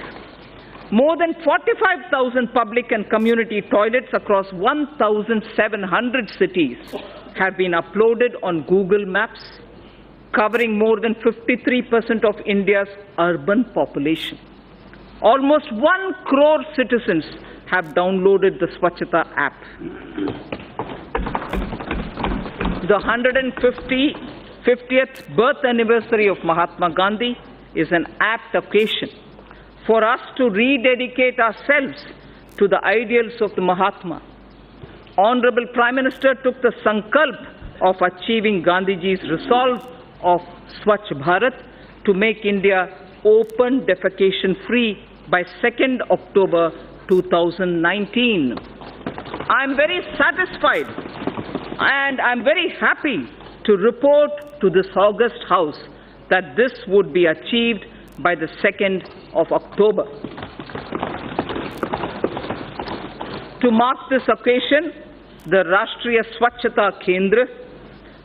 More than 45,000 public and community toilets across 1,700 cities have been uploaded on Google Maps, covering more than 53% of India's urban population. Almost 1 crore citizens have downloaded the Swachhata app. The 150th birth anniversary of Mahatma Gandhi is an apt occasion for us to rededicate ourselves to the ideals of the Mahatma. Honorable Prime Minister took the sankalp of achieving Gandhiji's resolve of Swachh Bharat to make India open defecation free by 2nd October 2019. I'm very satisfied and I'm very happy to report to this august House that this would be achieved by the 2nd of October. To mark this occasion, the Rashtriya Swachhata Kendra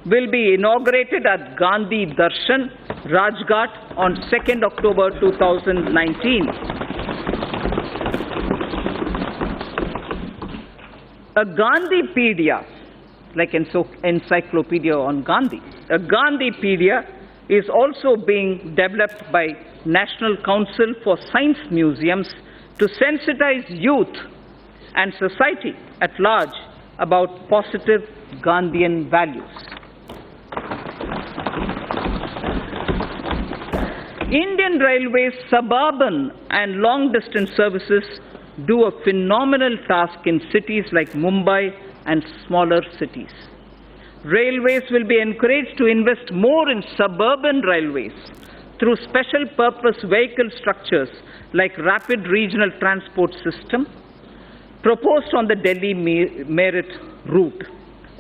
will be inaugurated at Gandhi Darshan, Rajghat on 2nd October 2019. A Gandhipedia, like encyclopedia on Gandhi, a Gandhipedia is also being developed by National Council for Science Museums to sensitize youth and society at large about positive Gandhian values. Indian Railways suburban and long-distance services do a phenomenal task in cities like Mumbai and smaller cities. Railways will be encouraged to invest more in suburban railways through special purpose vehicle structures like rapid regional transport system proposed on the Delhi-Meerut route.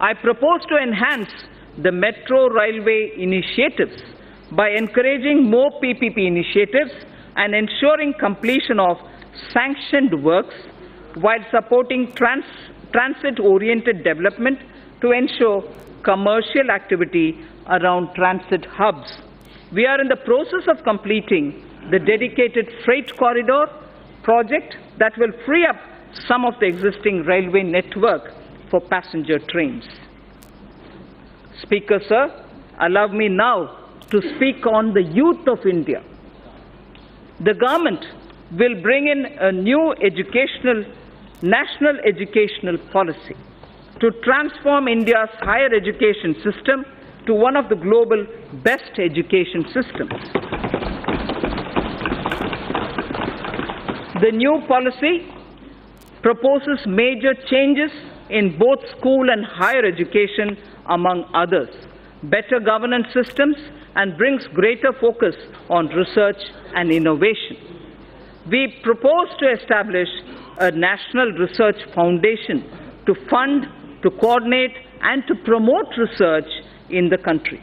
I propose to enhance the metro railway initiatives by encouraging more PPP initiatives and ensuring completion of sanctioned works while supporting transit-oriented development to ensure commercial activity around transit hubs. We are in the process of completing the dedicated freight corridor project that will free up some of the existing railway network for passenger trains. Speaker, sir, allow me now to speak on the youth of India. The government will bring in a new national educational policy to transform India's higher education system to one of the global best education systems. The new policy proposes major changes in both school and higher education, among others, better governance systems, and brings greater focus on research and innovation. We propose to establish a national research foundation to fund, to coordinate, and to promote research in the country.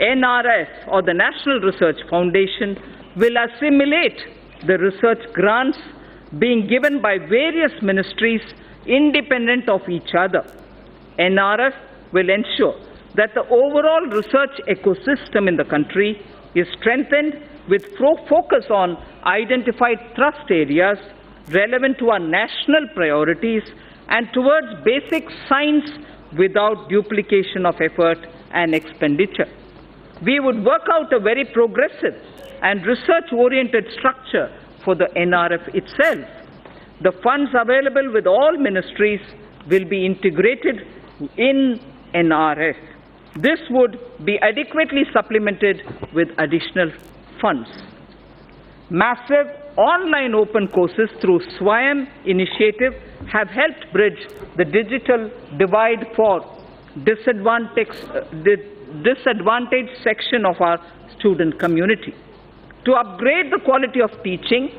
NRF, or the National Research Foundation, will assimilate the research grants being given by various ministries independent of each other. NRF will ensure that the overall research ecosystem in the country is strengthened with focus on identified thrust areas relevant to our national priorities and towards basic science without duplication of effort and expenditure. We would work out a very progressive and research-oriented structure for the NRF itself. The funds available with all ministries will be integrated in NRF. This would be adequately supplemented with additional funds. Massive online open courses through Swayam initiative have helped bridge the digital divide for disadvantaged section of our student community. To upgrade the quality of teaching,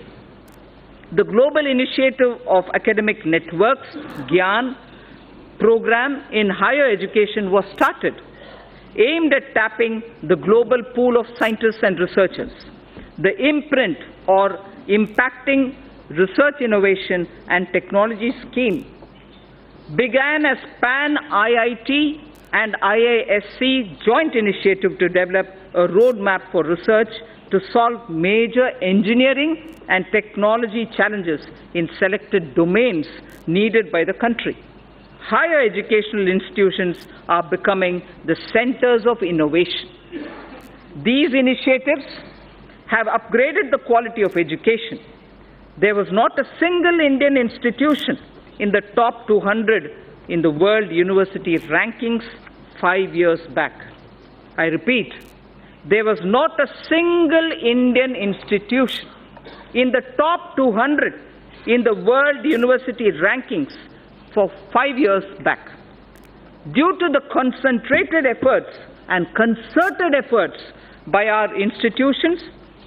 the global initiative of academic networks, GYAN, program in higher education was started, aimed at tapping the global pool of scientists and researchers. The imprint or impacting research innovation and technology scheme began as Pan-IIT and IISc joint initiative to develop a roadmap for research to solve major engineering and technology challenges in selected domains needed by the country. Higher educational institutions are becoming the centers of innovation. These initiatives have upgraded the quality of education. There was not a single Indian institution in the top 200 in the World University Rankings 5 years back. I repeat, there was not a single Indian institution in the top 200 in the World University Rankings for 5 years back. Due to the concentrated efforts and concerted efforts by our institutions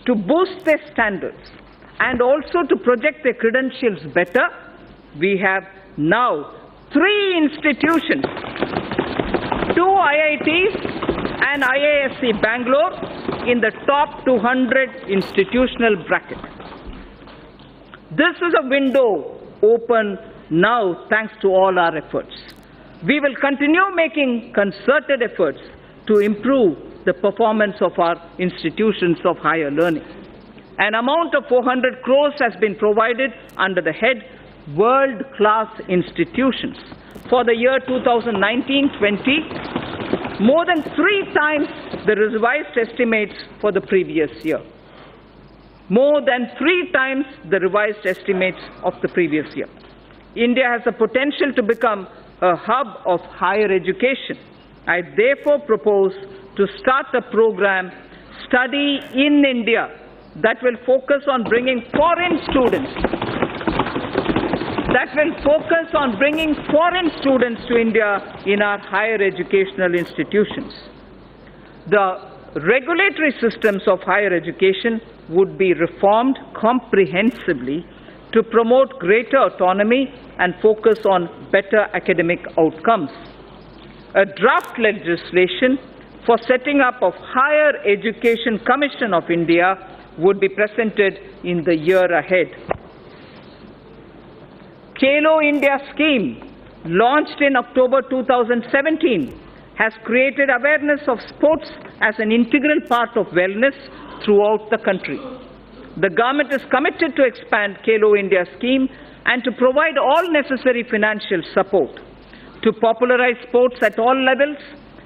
to boost their standards and also to project their credentials better, we have now 3 institutions, 2 IITs and IISc Bangalore in the top 200 institutional bracket. This is a window open now thanks to all our efforts. We will continue making concerted efforts to improve the performance of our institutions of higher learning. An amount of 400 crores has been provided under the head World-Class Institutions for the year 2019-20, more than 3 times the revised estimates for the previous year. More than 3 times the revised estimates of the previous year. India has the potential to become a hub of higher education. I therefore propose to start a program, Study in India, that will focus on bringing foreign students to India in our higher educational institutions. The regulatory systems of higher education would be reformed comprehensively to promote greater autonomy and focus on better academic outcomes. A draft legislation for setting up of Higher Education Commission of India would be presented in the year ahead. Khelo India scheme, launched in October 2017, has created awareness of sports as an integral part of wellness throughout the country. The government is committed to expand Khelo India scheme and to provide all necessary financial support. To popularize sports at all levels,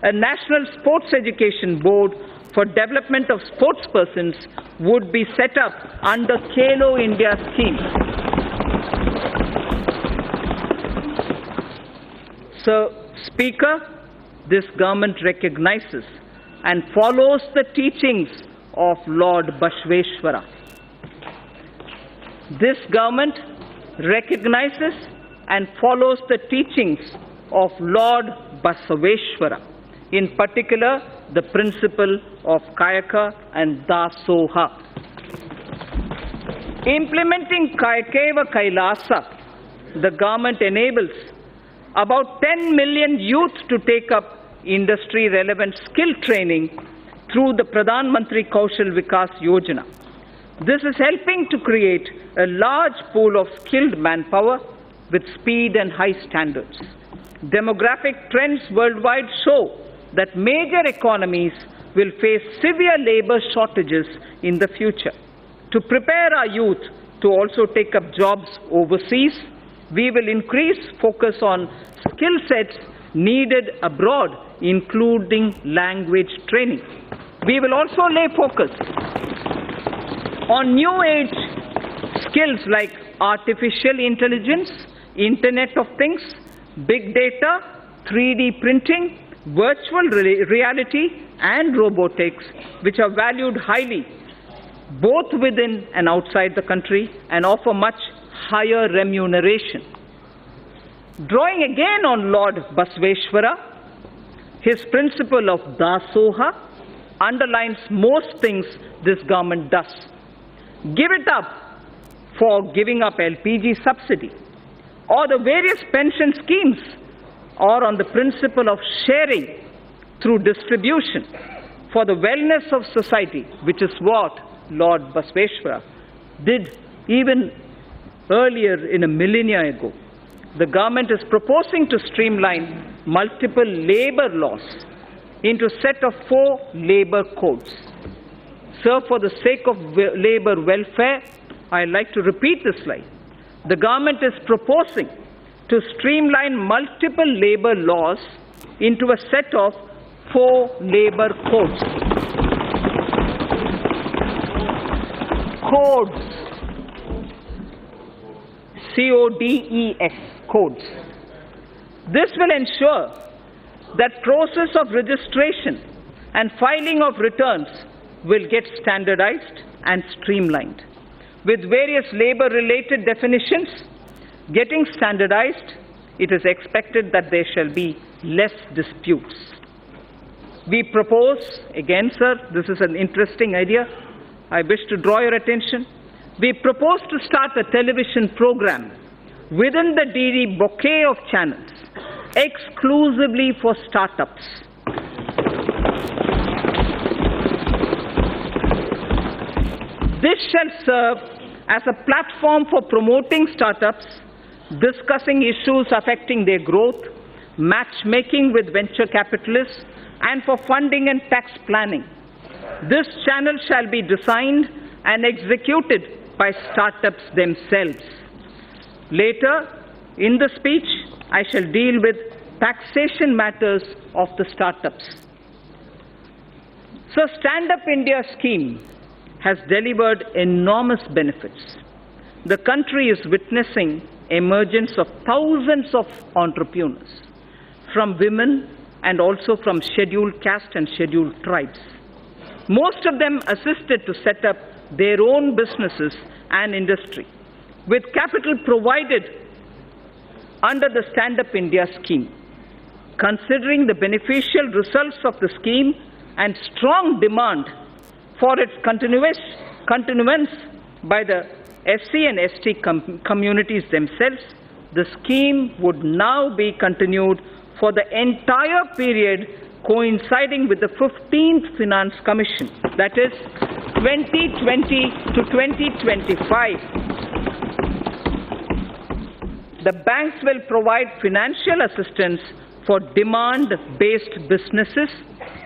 a National Sports Education Board for development of sportspersons would be set up under Khelo India scheme. So, Speaker, this government recognizes and follows the teachings of Lord Basaveshwara. This government recognizes and follows the teachings of Lord Basaveshwara, in particular the principle of Kayaka and Dasoha. Implementing Kayakeva Kailasa, the government enables about 10 million youth to take up industry-relevant skill training through the Pradhan Mantri Kaushal Vikas Yojana. This is helping to create a large pool of skilled manpower with speed and high standards. Demographic trends worldwide show that major economies will face severe labor shortages in the future. To prepare our youth to also take up jobs overseas, we will increase focus on skill sets needed abroad, including language training. We will also lay focus on new age skills like artificial intelligence, Internet of Things, big data, 3D printing, virtual reality and robotics, which are valued highly both within and outside the country and offer much higher remuneration. Drawing again on Lord Basaveshwara, his principle of Dasoha underlines most things this government does. Give it up for giving up LPG subsidy, or the various pension schemes, or on the principle of sharing through distribution for the wellness of society, which is what Lord Basaveshwara did even earlier in a millennia ago. the government is proposing to streamline multiple labor laws into a set of 4 labor codes. Sir, for the sake of labor welfare, I'd like to repeat this slide. The government is proposing to streamline multiple labor laws into a set of 4 labor codes. Codes. C-O-D-E-S. Codes. This will ensure that process of registration and filing of returns will get standardized and streamlined. With various labor-related definitions getting standardized, it is expected that there shall be less disputes. We propose, again, sir, this is an interesting idea. I wish to draw your attention. We propose to start a television program within the DD bouquet of channels exclusively for startups. This shall serve as a platform for promoting startups, discussing issues affecting their growth, matchmaking with venture capitalists, and for funding and tax planning. This channel shall be designed and executed by startups themselves. Later, in the speech, I shall deal with taxation matters of the startups. So, Stand Up India scheme has delivered enormous benefits. The country is witnessing emergence of thousands of entrepreneurs, from women and also from scheduled caste and scheduled tribes. Most of them assisted to set up their own businesses and industry, with capital provided under the Stand Up India scheme. Considering the beneficial results of the scheme and strong demand for its continuance by the SC and ST communities themselves, the scheme would now be continued for the entire period coinciding with the 15th Finance Commission, that is 2020 to 2025. The banks will provide financial assistance for demand-based businesses,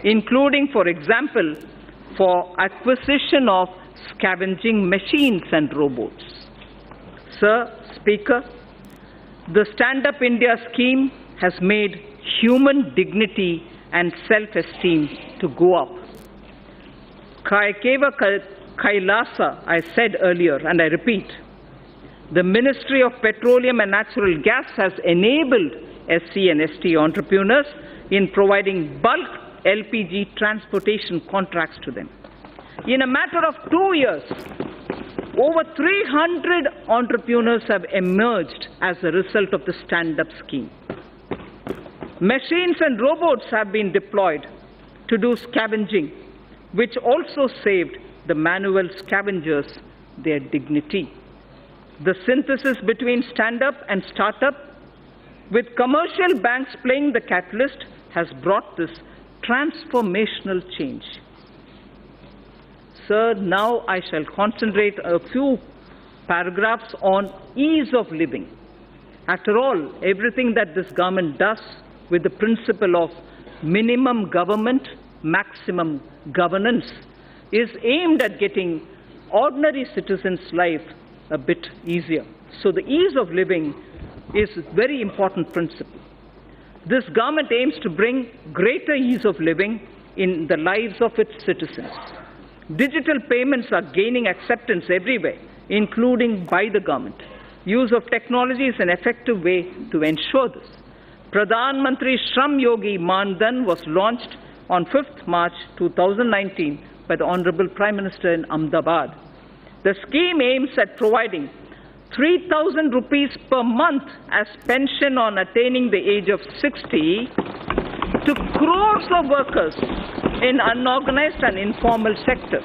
including, for example, for acquisition of scavenging machines and robots. Sir, Speaker, the Stand Up India scheme has made human dignity and self-esteem to go up. Kaikeva Kailasa, I said earlier, and I repeat, the Ministry of Petroleum and Natural Gas has enabled SC and ST entrepreneurs in providing bulk LPG transportation contracts to them. In a matter of 2 years, over 300 entrepreneurs have emerged as a result of the stand-up scheme. Machines and robots have been deployed to do scavenging, which also saved the manual scavengers their dignity. The synthesis between stand-up and start-up, with commercial banks playing the catalyst, has brought this transformational change. Sir, now I shall concentrate a few paragraphs on ease of living. After all, everything that this government does with the principle of minimum government, maximum governance is aimed at getting ordinary citizens' life a bit easier. So the ease of living is a very important principle. This government aims to bring greater ease of living in the lives of its citizens. Digital payments are gaining acceptance everywhere, including by the government. Use of technology is an effective way to ensure this. Pradhan Mantri Shram Yogi Man Dhan was launched on 5th March 2019 by the Honorable Prime Minister in Ahmedabad. The scheme aims at providing 3,000 rupees per month as pension on attaining the age of 60 to crores of workers in unorganized and informal sectors.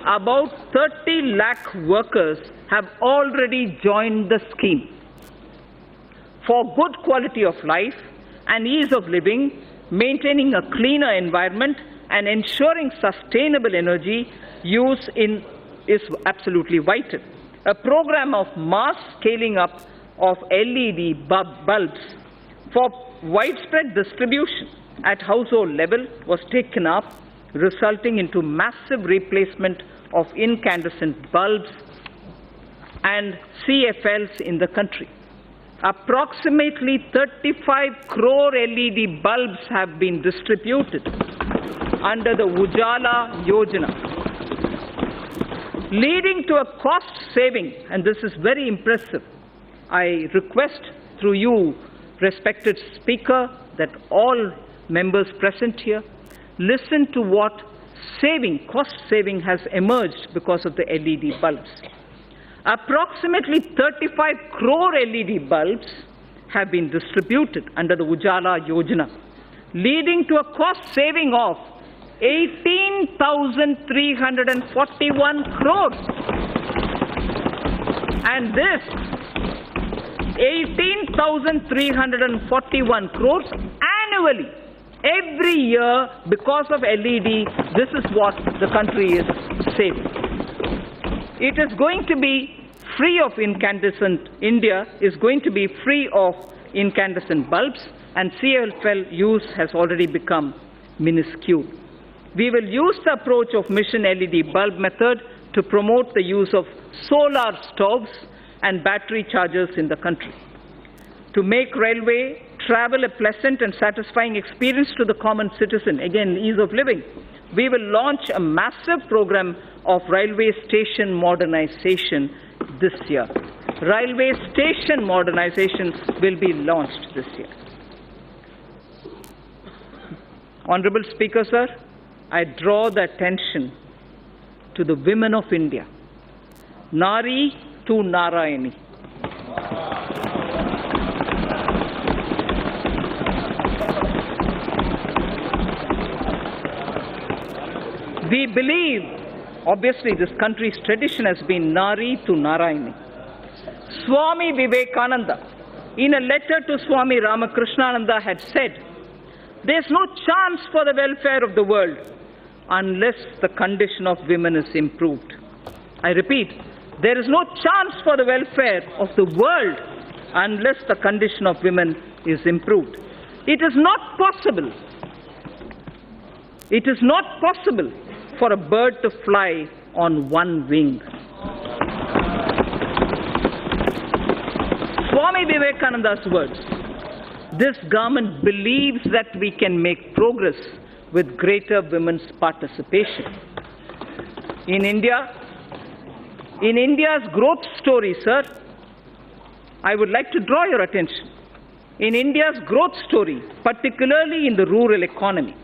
About 30 lakh workers have already joined the scheme. For good quality of life and ease of living, maintaining a cleaner environment and ensuring sustainable energy use is absolutely vital. A program of mass scaling up of LED bulbs for widespread distribution at household level was taken up, resulting into massive replacement of incandescent bulbs and CFLs in the country. Approximately 35 crore LED bulbs have been distributed under the Ujala Yojana, leading to a cost saving, and this is very impressive. I request through you, respected Speaker, that all members present here listen to what cost saving has emerged because of the LED bulbs. Approximately 35 crore LED bulbs have been distributed under the Ujala Yojana, leading to a cost saving of 18,341 crores. And this 18,341 crores annually, every year, because of LED, this is what the country is saving. It is going to be free of incandescent, India is going to be free of incandescent bulbs, and CFL use has already become minuscule. We will use the approach of mission LED bulb method to promote the use of solar stoves and battery chargers in the country. To make railway travel a pleasant and satisfying experience to the common citizen, again, ease of living, we will launch a massive program of railway station modernization this year. Railway station modernization will be launched this year. Honorable Speaker, sir, I draw the attention to the women of India. Nari to Narayani. We believe, obviously this country's tradition has been Nari to Narayani. Swami Vivekananda, in a letter to Swami Ramakrishnananda, had said, "There's no chance for the welfare of the world unless the condition of women is improved." I repeat, there is no chance for the welfare of the world unless the condition of women is improved. It is not possible. It is not possible for a bird to fly on one wing. Swami Vivekananda's words. This government believes that we can make progress with greater women's participation. In India's growth story, sir, I would like to draw your attention. In India's growth story, particularly in the rural economy,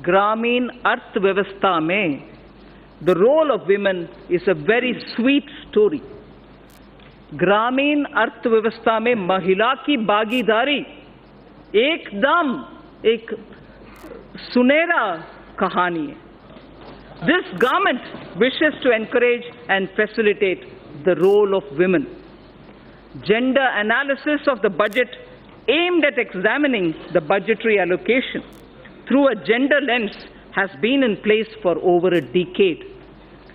Gramin Arthvyavastha mein, the role of women is a very sweet story. Gramin Arthvyavastha mein mahila ki bhagidari ekdam ek sunera kahani hai. This government wishes to encourage and facilitate the role of women. Gender analysis of the budget aimed at examining the budgetary allocation through a gender lens has been in place for over a decade.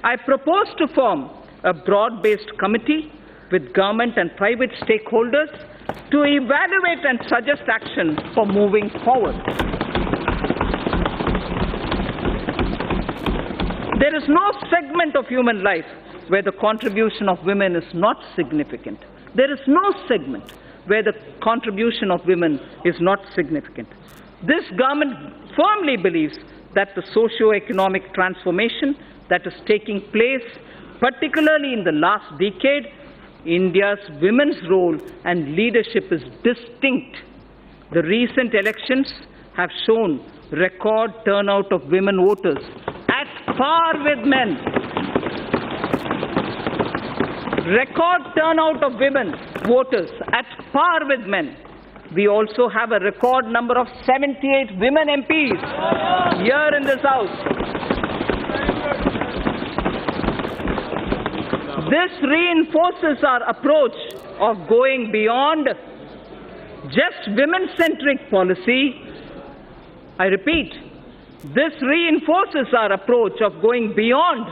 I propose to form a broad-based committee with government and private stakeholders to evaluate and suggest action for moving forward. There is no segment of human life where the contribution of women is not significant. There is no segment where the contribution of women is not significant. This government firmly believes that the socio-economic transformation that is taking place, particularly in the last decade, India's women's role and leadership is distinct. The recent elections have shown record turnout of women voters at par with men. Record turnout of women voters at par with men. We also have a record number of 78 women MPs here in this House. This reinforces our approach of going beyond just women-centric policy. I repeat, this reinforces our approach of going beyond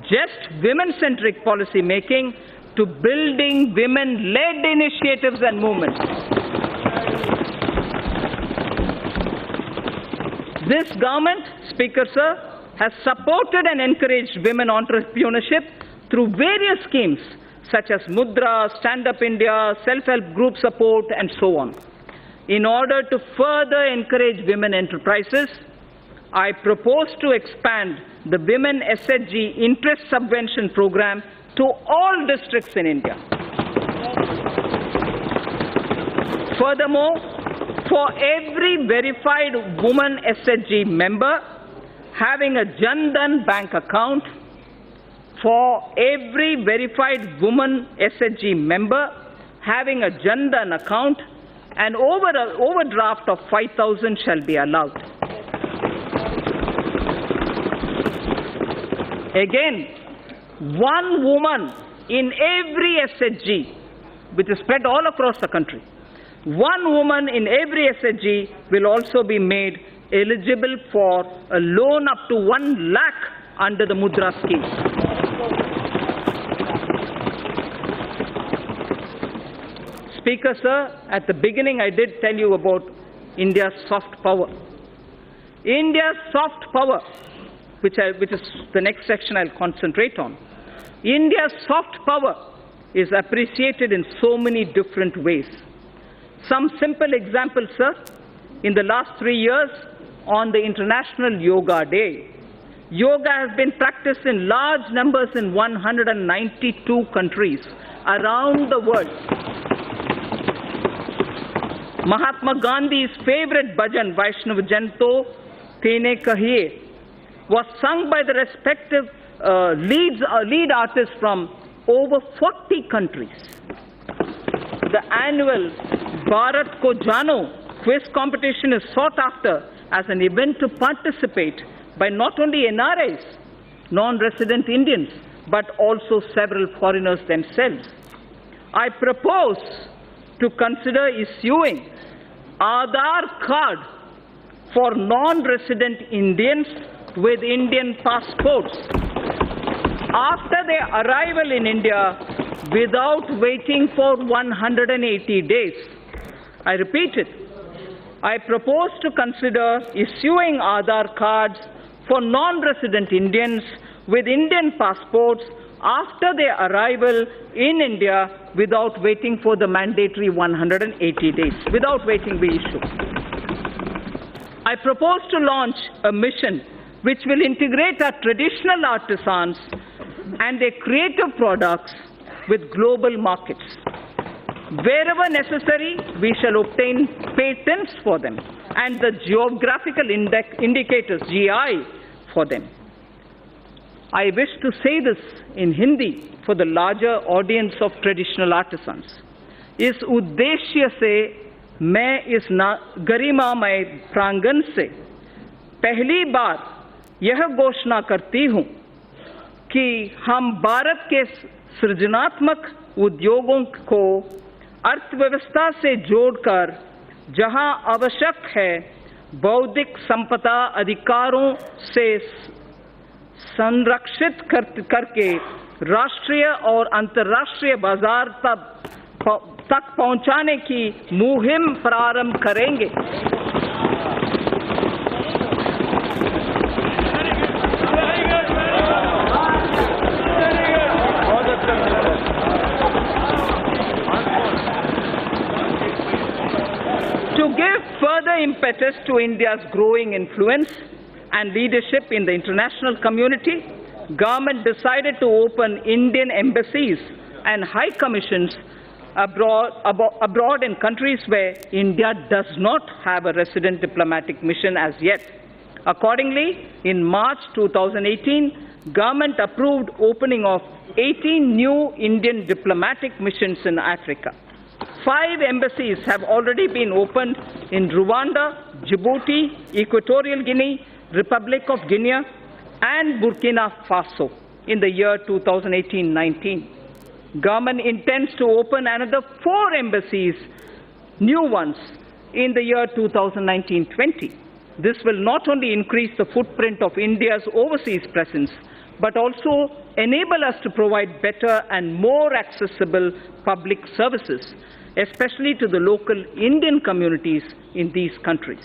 just women-centric policy making to building women-led initiatives and movements. This government, Speaker Sir, has supported and encouraged women entrepreneurship through various schemes such as Mudra, Stand Up India, self-help group support, and so on. In order to further encourage women enterprises, I propose to expand the Women SHG Interest Subvention Program to all districts in India. Furthermore, for every verified woman SHG member having a Jan Dhan bank account, for every verified woman SHG member having a Jan Dhan account, an overdraft of 5,000 shall be allowed. Again, one woman in every SHG, which is spread all across the country, one woman in every SHG will also be made eligible for a loan up to 1 lakh under the Mudra scheme. Speaker Sir, at the beginning I did tell you about India's soft power. India's soft power, which is the next section I'll concentrate on. India's soft power is appreciated in so many different ways. Some simple examples, sir. In the last 3 years, on the International Yoga Day, yoga has been practiced in large numbers in 192 countries around the world. Mahatma Gandhi's favorite bhajan, Vaishnav Janto Tene Kahiye, was sung by the respective lead artists from over 40 countries. The annual Bharat Ko Jano quiz competition is sought after as an event to participate by not only NRIs, non-resident Indians, but also several foreigners themselves. I propose to consider issuing Aadhaar card for non-resident Indians with Indian passports after their arrival in India without waiting for 180 days. I repeat it. I propose to consider issuing Aadhaar cards for non-resident Indians with Indian passports after their arrival in India without waiting for the mandatory 180 days. Without waiting, we issue. I propose to launch a mission which will integrate our traditional artisans and their creative products with global markets. Wherever necessary, we shall obtain patents for them and the geographical indicators, GI, for them. I wish to say this in Hindi for the larger audience of traditional artisans. इस उद्देश्य से मैं इस गरिमामय प्रांगण से पहली बार यह घोषणा करती हूँ कि हम भारत के सृजनात्मक उद्योगों को अर्थव्यवस्था से जोड़कर जहां आवश्यक है बौद्धिक संपदा अधिकारों से संरक्षित करके राष्ट्रीय और अंतर्राष्ट्रीय बाजार तक पहुंचाने की मुहिम प्रारंभ करेंगे। To give further impetus to India's growing influence and leadership in the international community, government decided to open Indian embassies and high commissions abroad in countries where India does not have a resident diplomatic mission as yet. Accordingly, in March 2018, government approved opening of 18 new Indian diplomatic missions in Africa. 5 embassies have already been opened in Rwanda, Djibouti, Equatorial Guinea, Republic of Guinea, and Burkina Faso in the year 2018-19. Government intends to open another 4 embassies, new ones, in the year 2019-20. This will not only increase the footprint of India's overseas presence, but also enable us to provide better and more accessible public services, especially to the local Indian communities in these countries.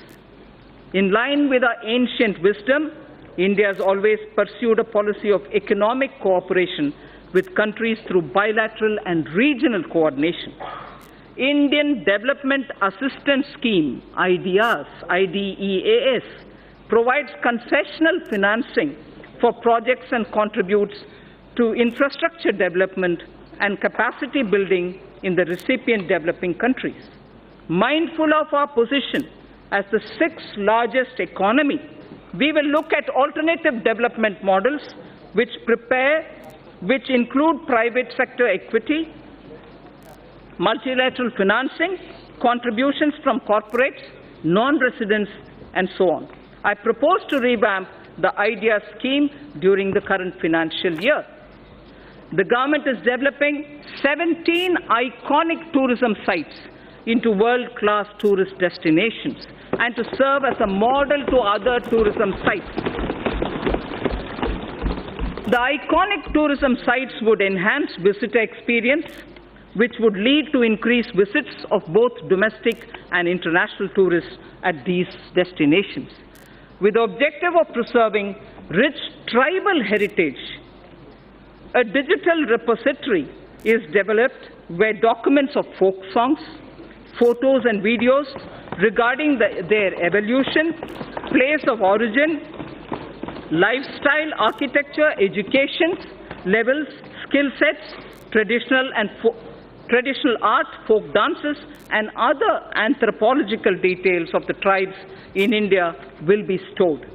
In line with our ancient wisdom, India has always pursued a policy of economic cooperation with countries through bilateral and regional coordination. Indian Development Assistance Scheme, IDEAS, provides concessional financing for projects and contributes to infrastructure development and capacity building in the recipient developing countries. Mindful of our position as the sixth largest economy, we will look at alternative development models which include private sector equity, multilateral financing, contributions from corporates, non-residents, and so on. I propose to revamp the IDEA scheme during the current financial year. The government is developing 17 iconic tourism sites into world-class tourist destinations and to serve as a model to other tourism sites. The iconic tourism sites would enhance visitor experience, which would lead to increased visits of both domestic and international tourists at these destinations. With the objective of preserving rich tribal heritage, a digital repository is developed where documents of folk songs, photos and videos regarding their evolution, place of origin, lifestyle, architecture, education levels, skill sets, traditional art, folk dances, and other anthropological details of the tribes in India will be stored.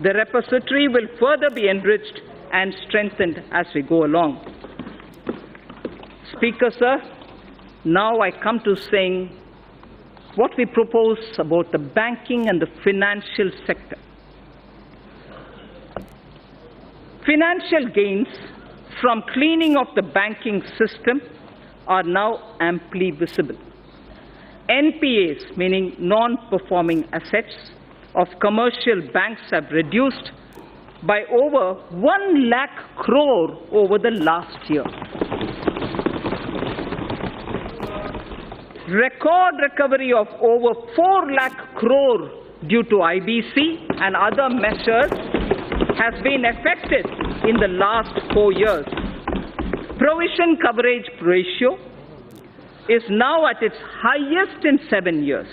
The repository will further be enriched and strengthened as we go along. Speaker, sir, now I come to saying what we propose about the banking and the financial sector. Financial gains from cleaning of the banking system are now amply visible. NPAs, meaning non-performing assets, of commercial banks have reduced by over 1 lakh crore over the last year. Record recovery of over 4 lakh crore due to IBC and other measures has been effected in the last 4 years. Provision coverage ratio is now at its highest in 7 years,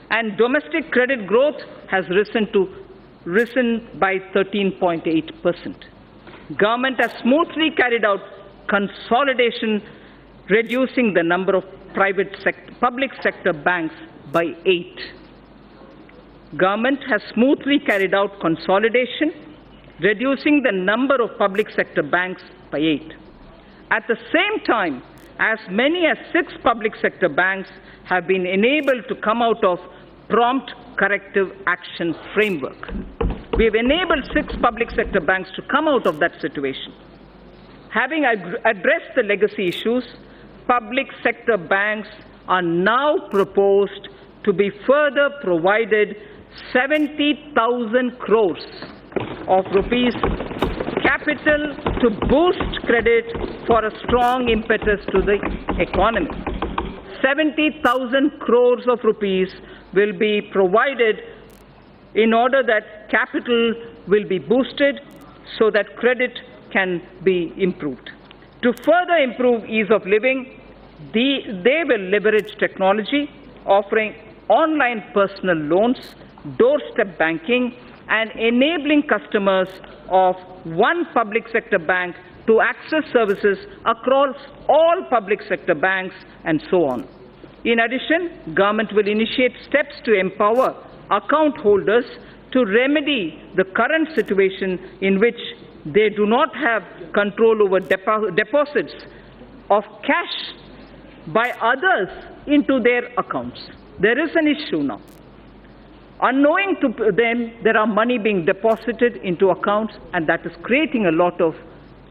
and domestic credit growth has risen by 13.8%. Government has smoothly carried out consolidation, reducing the number of public sector banks by 8. Government has smoothly carried out consolidation, reducing the number of public sector banks by 8. At the same time, as many as 6 public sector banks have been enabled to come out of prompt corrective action framework. We have enabled 6 public sector banks to come out of that situation. Having addressed the legacy issues, public sector banks are now proposed to be further provided 70,000 crores of rupees capital to boost credit for a strong impetus to the economy. 70,000 crores of rupees will be provided in order that capital will be boosted so that credit can be improved. To further improve ease of living, they will leverage technology, offering online personal loans, doorstep banking, and enabling customers of one public sector bank to access services across all public sector banks, and so on. In addition, government will initiate steps to empower account holders to remedy the current situation in which they do not have control over deposits of cash by others into their accounts. There is an issue now. Unknowing to them, there are money being deposited into accounts, and that is creating a lot of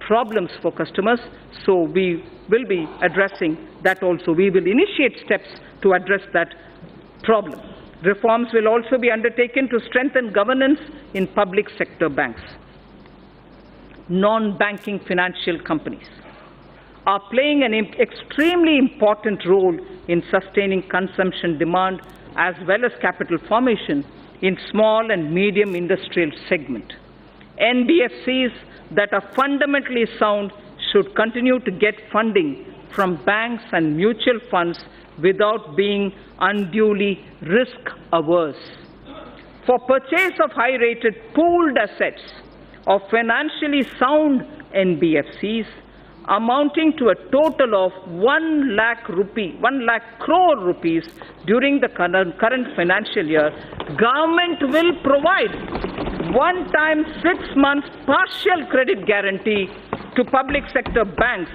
problems for customers. So we will be addressing that also. We will initiate steps to address that problem. Reforms will also be undertaken to strengthen governance in public sector banks. non-banking financial companies are playing an extremely important role in sustaining consumption demand as well as capital formation in small and medium industrial segment. NBFCs that are fundamentally sound should continue to get funding from banks and mutual funds without being unduly risk-averse. For purchase of high-rated pooled assets of financially sound NBFCs amounting to a total of 1 lakh crore rupees during the current financial year, government will provide one-time 6 months partial credit guarantee to public sector banks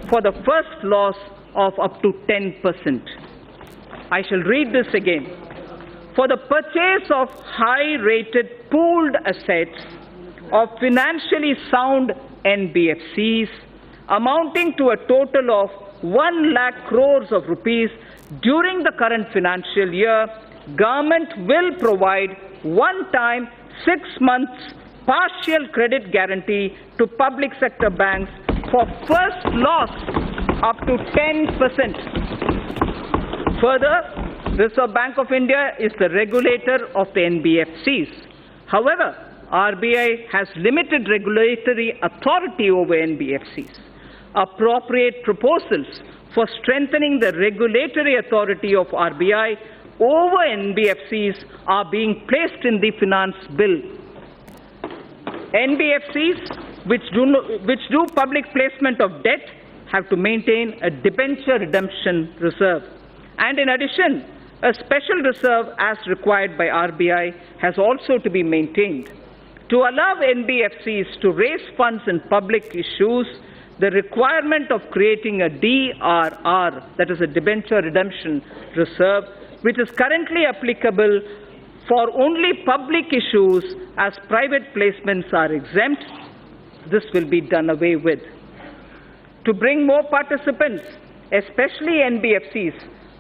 for the first loss of up to 10%. I shall read this again. For the purchase of high-rated pooled assets of financially sound NBFCs amounting to a total of 1 lakh crores of rupees during the current financial year, government will provide one-time 6 months partial credit guarantee to public sector banks for first loss up to 10%. Further, Reserve Bank of India is the regulator of the NBFCs. However, RBI has limited regulatory authority over NBFCs. Appropriate proposals for strengthening the regulatory authority of RBI over NBFCs are being placed in the finance bill. NBFCs which do public placement of debt have to maintain a debenture redemption reserve. And in addition, a special reserve as required by RBI has also to be maintained. To allow NBFCs to raise funds in public issues, the requirement of creating a DRR, that is a debenture redemption reserve, which is currently applicable for only public issues as private placements are exempt, this will be done away with. To bring more participants, especially NBFCs,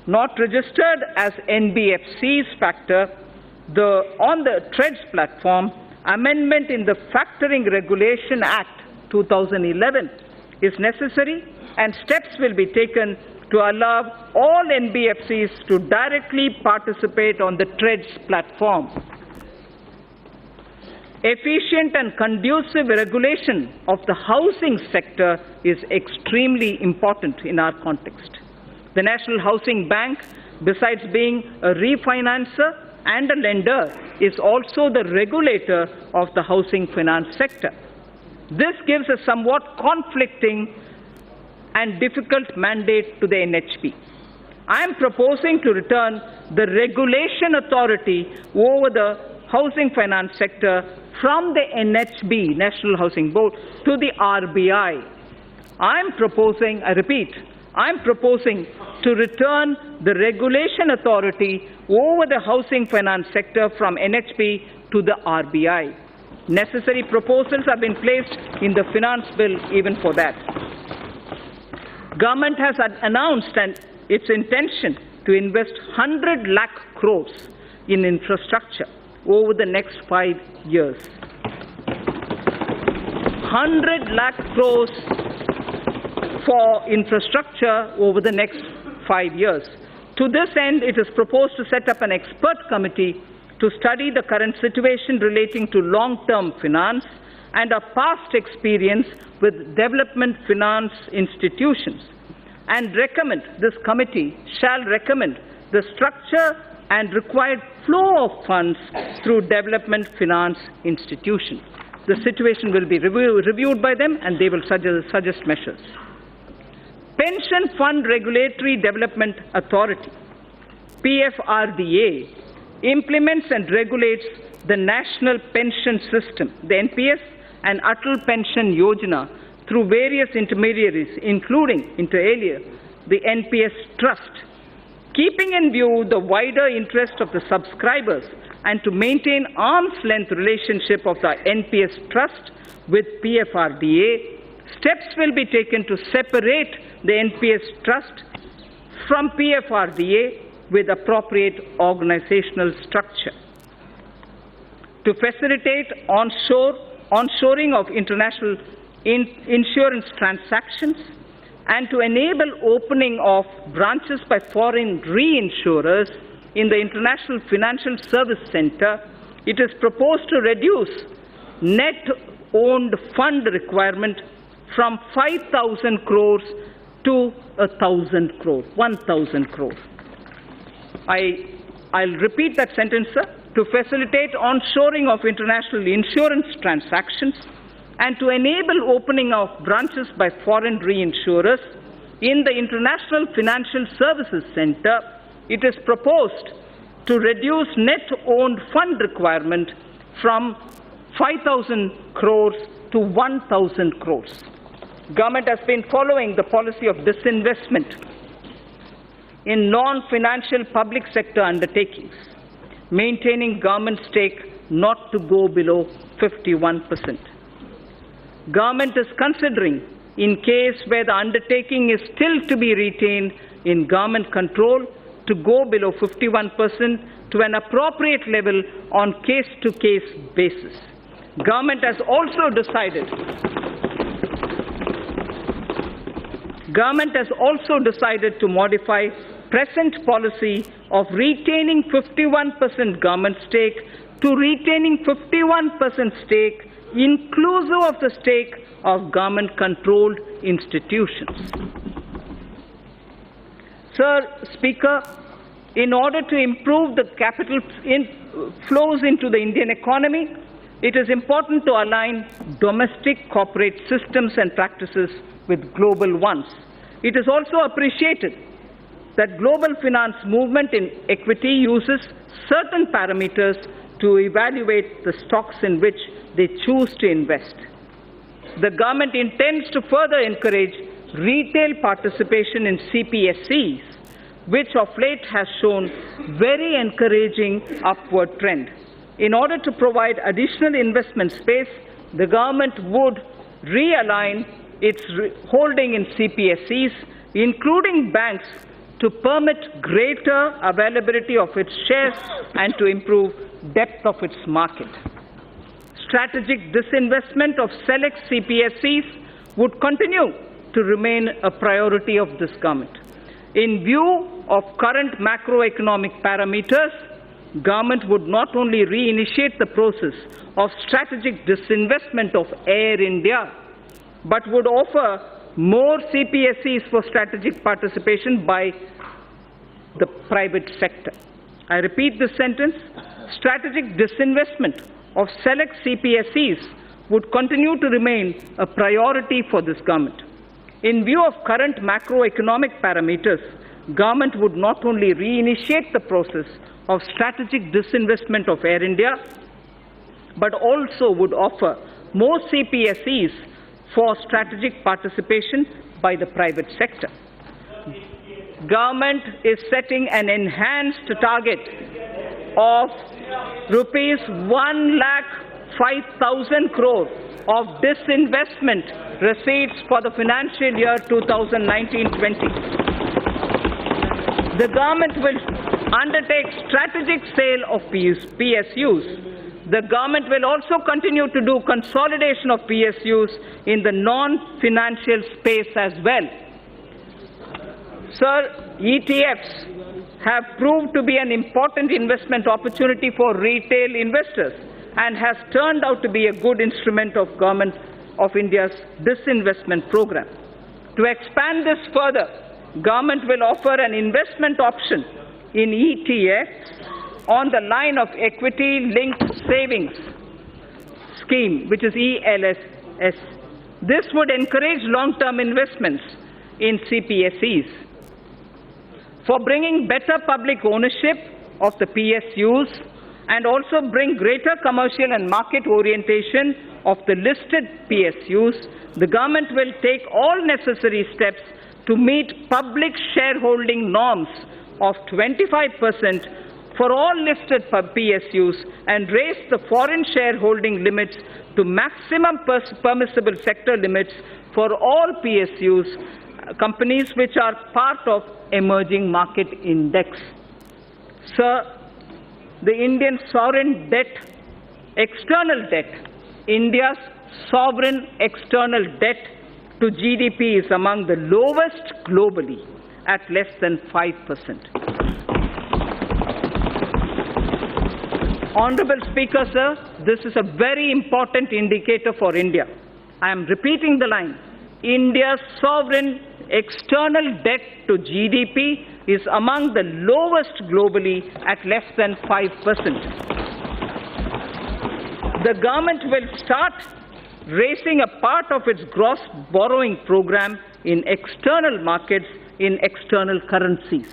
not registered as NBFCs factor, on the TREDS platform, amendment in the Factoring Regulation Act 2011 is necessary, and steps will be taken to allow all NBFCs to directly participate on the TREDS platform. Efficient and conducive regulation of the housing sector is extremely important in our context. The National Housing Bank, besides being a refinancer and a lender, is also the regulator of the housing finance sector. This gives a somewhat conflicting and difficult mandate to the NHB. I am proposing to return the regulation authority over the housing finance sector from the NHB, National Housing Board, to the RBI. I am proposing to return the regulation authority over the housing finance sector from NHB to the RBI. Necessary proposals have been placed in the finance bill even for that. Government has announced its intention to invest 100 lakh crores in infrastructure over the next 5 years. 100 lakh crores for infrastructure over the next 5 years. To this end, it is proposed to set up an expert committee to study the current situation relating to long-term finance and our past experience with development finance institutions, and this committee shall recommend the structure and required flow of funds through development finance institutions. The situation will be reviewed by them, and they will suggest measures. Pension Fund Regulatory Development Authority, PFRDA, implements and regulates the National Pension System, the NPS, and Atal Pension Yojana through various intermediaries, including, inter alia, the NPS Trust, keeping in view the wider interest of the subscribers and to maintain arm's-length relationship of the NPS Trust with PFRDA. Steps will be taken to separate the NPS Trust from PFRDA with appropriate organizational structure. To facilitate onshoring of international insurance transactions, and to enable opening of branches by foreign reinsurers in the International Financial Service Center, it is proposed to reduce net owned fund requirement from 5,000 crores to 1,000 crores, 1,000 crores. I'll repeat that sentence, sir. To facilitate onshoring of international insurance transactions and to enable opening of branches by foreign reinsurers in the International Financial Services Center, it is proposed to reduce net owned fund requirement from 5,000 crores to 1,000 crores. Government has been following the policy of disinvestment in non-financial public sector undertakings, maintaining government stake not to go below 51%. Government is considering, in case where the undertaking is still to be retained in government control, to go below 51% to an appropriate level on case-to-case basis. Government has also decided to modify present policy of retaining 51% government stake to retaining 51% stake inclusive of the stake of government-controlled institutions. Sir Speaker, in order to improve the capital flows into the Indian economy, it is important to align domestic corporate systems and practices with global ones. It is also appreciated that global finance movement in equity uses certain parameters to evaluate the stocks in which they choose to invest. The government intends to further encourage retail participation in CPSEs, which of late has shown very encouraging upward trend. In order to provide additional investment space, the government would realign its holding in CPSEs, including banks, to permit greater availability of its shares and to improve depth of its market. Strategic disinvestment of select CPSEs would continue to remain a priority of this government. In view of current macroeconomic parameters, government would not only reinitiate the process of strategic disinvestment of Air India, but would offer more CPSEs for strategic participation by the private sector. I repeat this sentence. Strategic disinvestment of select CPSEs would continue to remain a priority for this government. In view of current macroeconomic parameters, government would not only reinitiate the process of strategic disinvestment of Air India, but also would offer more CPSEs for strategic participation by the private sector. Government is setting an enhanced target of rupees 1,05,000 crore of disinvestment receipts for the financial year 2019-20. The government will undertake strategic sale of PSUs. The government will also continue to do consolidation of PSUs in the non-financial space as well. Sir, ETFs have proved to be an important investment opportunity for retail investors and has turned out to be a good instrument of Government of India's disinvestment program. To expand this further, government will offer an investment option in ETFs on the line of equity-linked savings scheme, which is ELSS. This would encourage long-term investments in CPSEs. For bringing better public ownership of the PSUs and also bring greater commercial and market orientation of the listed PSUs, the government will take all necessary steps to meet public shareholding norms of 25% for all listed PSUs and raise the foreign shareholding limits to maximum permissible sector limits for all PSUs, companies which are part of emerging market index. Sir, the Indian sovereign debt, external debt, India's sovereign external debt to GDP is among the lowest globally at less than 5%. Honorable Speaker, sir, this is a very important indicator for India. I am repeating the line. India's sovereign external debt to GDP is among the lowest globally at less than 5%. The government will start raising a part of its gross borrowing program in external markets in external currencies.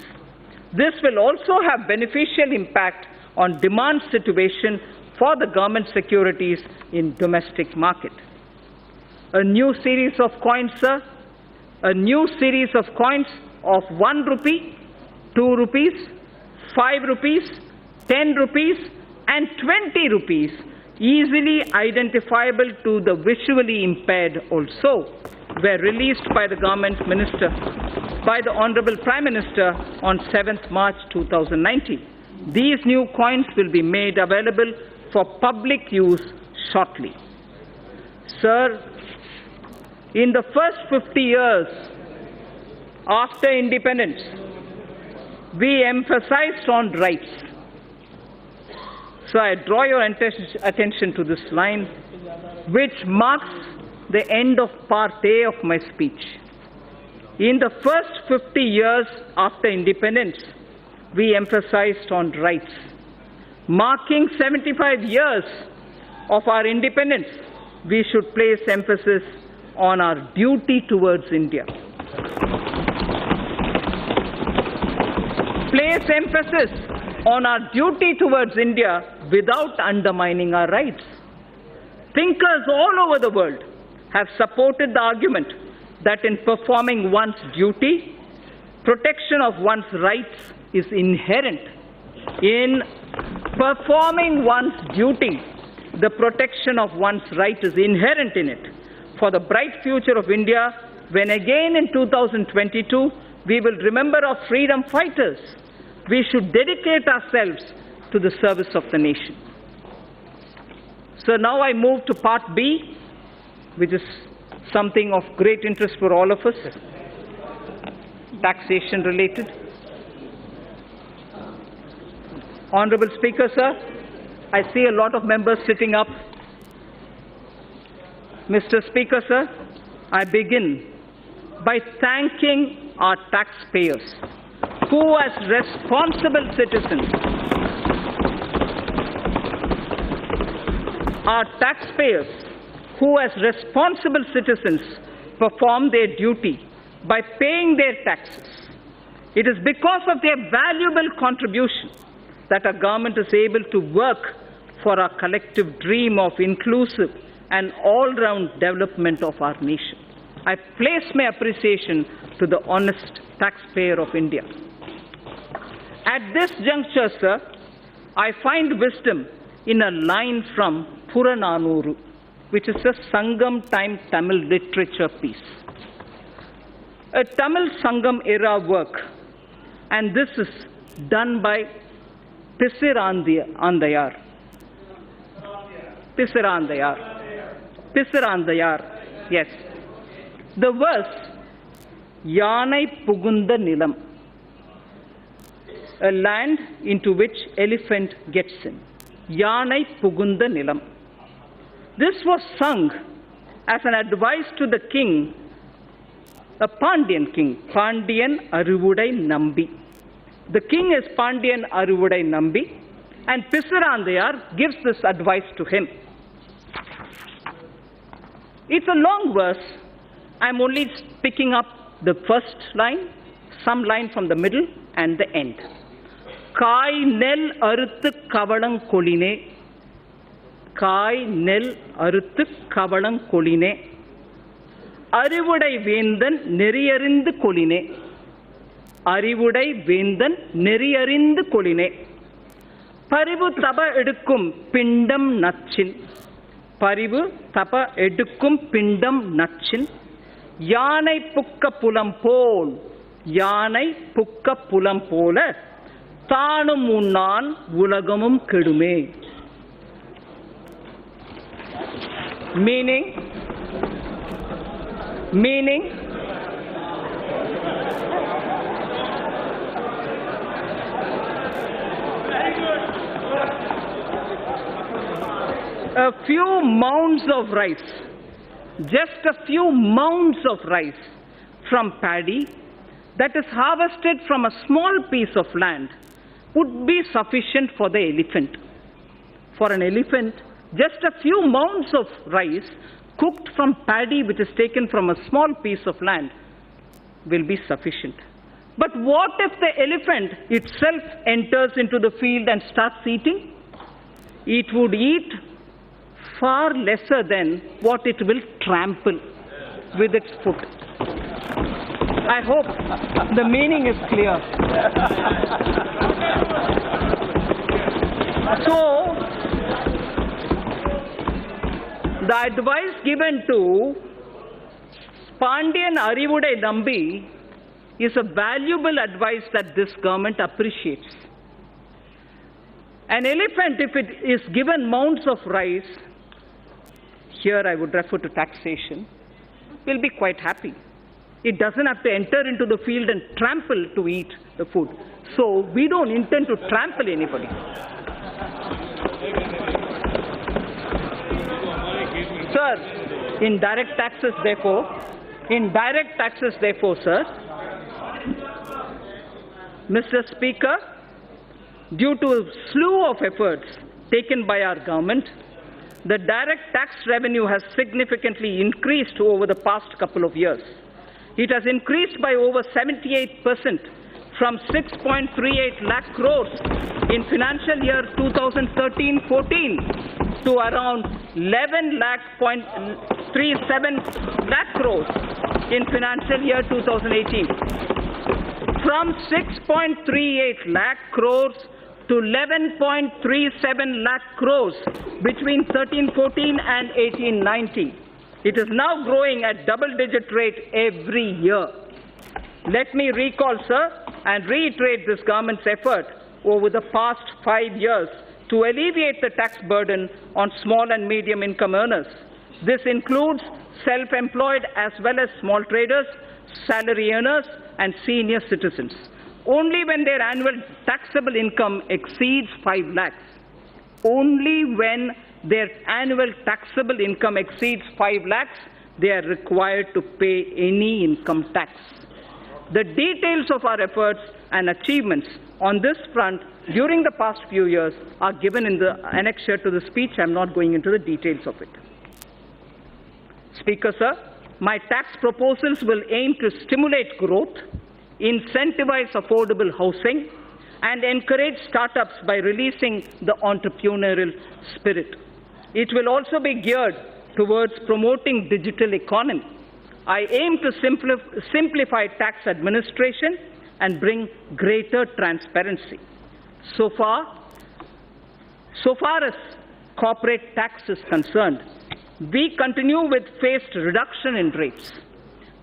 This will also have beneficial impact on demand situation for the government securities in domestic market. A new series of coins, sir, a new series of coins of 1 rupee, 2 rupees, 5 rupees, 10 rupees and 20 rupees, easily identifiable to the visually impaired also, were released by the Honorable Prime Minister on 7th March 2019. These new coins will be made available for public use shortly. Sir, in the first 50 years after independence, we emphasized on rights. So I draw your attention to this line, which marks the end of part A of my speech. In the first 50 years after independence, we emphasized on rights. Marking 75 years of our independence, we should place emphasis on our duty towards India. Place emphasis on our duty towards India without undermining our rights. Thinkers all over the world have supported the argument that in performing one's duty, protection of one's rights is inherent. In performing one's duty, the protection of one's right is inherent in it. For the bright future of India, when again in 2022 we will remember our freedom fighters, we should dedicate ourselves to the service of the nation. So now I move to part B, which is something of great interest for all of us, taxation related. Honorable Speaker, sir, I see a lot of members sitting up. Mr. Speaker, sir, I begin by thanking our taxpayers who, as responsible citizens, perform their duty by paying their taxes. It is because of their valuable contribution that our government is able to work for our collective dream of inclusive and all-round development of our nation. I place my appreciation to the honest taxpayer of India. At this juncture, sir, I find wisdom in a line from Purananuru, which is a Sangam time Tamil literature piece. A Tamil Sangam era work, and this is done by Pisirandayar, yes. The verse, Yanai Pugunda Nilam, a land into which elephant gets in. Yanai Pugunda Nilam. This was sung as an advice to the king, a Pandyan king, Pandyan Aruvudai Nambi. The king is Pandyan Aruvudai Nambi, and Pisirandayar gives this advice to him. It's a long verse. I'm only picking up the first line, some line from the middle, and the end. Kai nel aruthu kavalang koline. Kai nel aruthu kavalang koline. Arivudai vendan neriyarindhu koline. Arivudai vendan neriyarindhu koline. Parivu taba edukkum pindam natchin. Parivu taba edukkum pindam natchin. Yanai pukka pulam pol. Yanai pukka pulam pola. Thanum unnan ulagamum kedume. meaning a few mounds of rice, just a few mounds of rice from paddy that is harvested from a small piece of land would be sufficient for the elephant. For an elephant, just a few mounds of rice cooked from paddy which is taken from a small piece of land will be sufficient. But what if the elephant itself enters into the field and starts eating? It would eat far lesser than what it will trample with its foot. I hope the meaning is clear. So, the advice given to Pandian Arivude Nambi is a valuable advice that this government appreciates. An elephant, if it is given mounds of rice, here I would refer to taxation, will be quite happy. It doesn't have to enter into the field and trample to eat the food. So we don't intend to trample anybody. Sir, indirect taxes therefore, sir, Mr. Speaker, due to a slew of efforts taken by our government, the direct tax revenue has significantly increased over the past couple of years. It has increased by over 78% from 6.38 lakh crores in financial year 2013-14 to around 11.37 lakh crores in financial year 2018. From 6.38 lakh crores to 11.37 lakh crores between 13-14 and 18-19. It is now growing at double-digit rate every year. Let me recall, sir, and reiterate this government's effort over the past 5 years to alleviate the tax burden on small and medium income earners. This includes self-employed as well as small traders, salary earners, and senior citizens. Only when their annual taxable income exceeds 5 lakhs, only when their annual taxable income exceeds 5 lakhs, they are required to pay any income tax. The details of our efforts and achievements on this front during the past few years are given in the annexure to the speech. I am not going into the details of it. Speaker, sir, my tax proposals will aim to stimulate growth, incentivize affordable housing, and encourage startups by releasing the entrepreneurial spirit. It will also be geared towards promoting digital economy. I aim to simplify tax administration and bring greater transparency. So far as corporate tax is concerned, we continue with phased reduction in rates.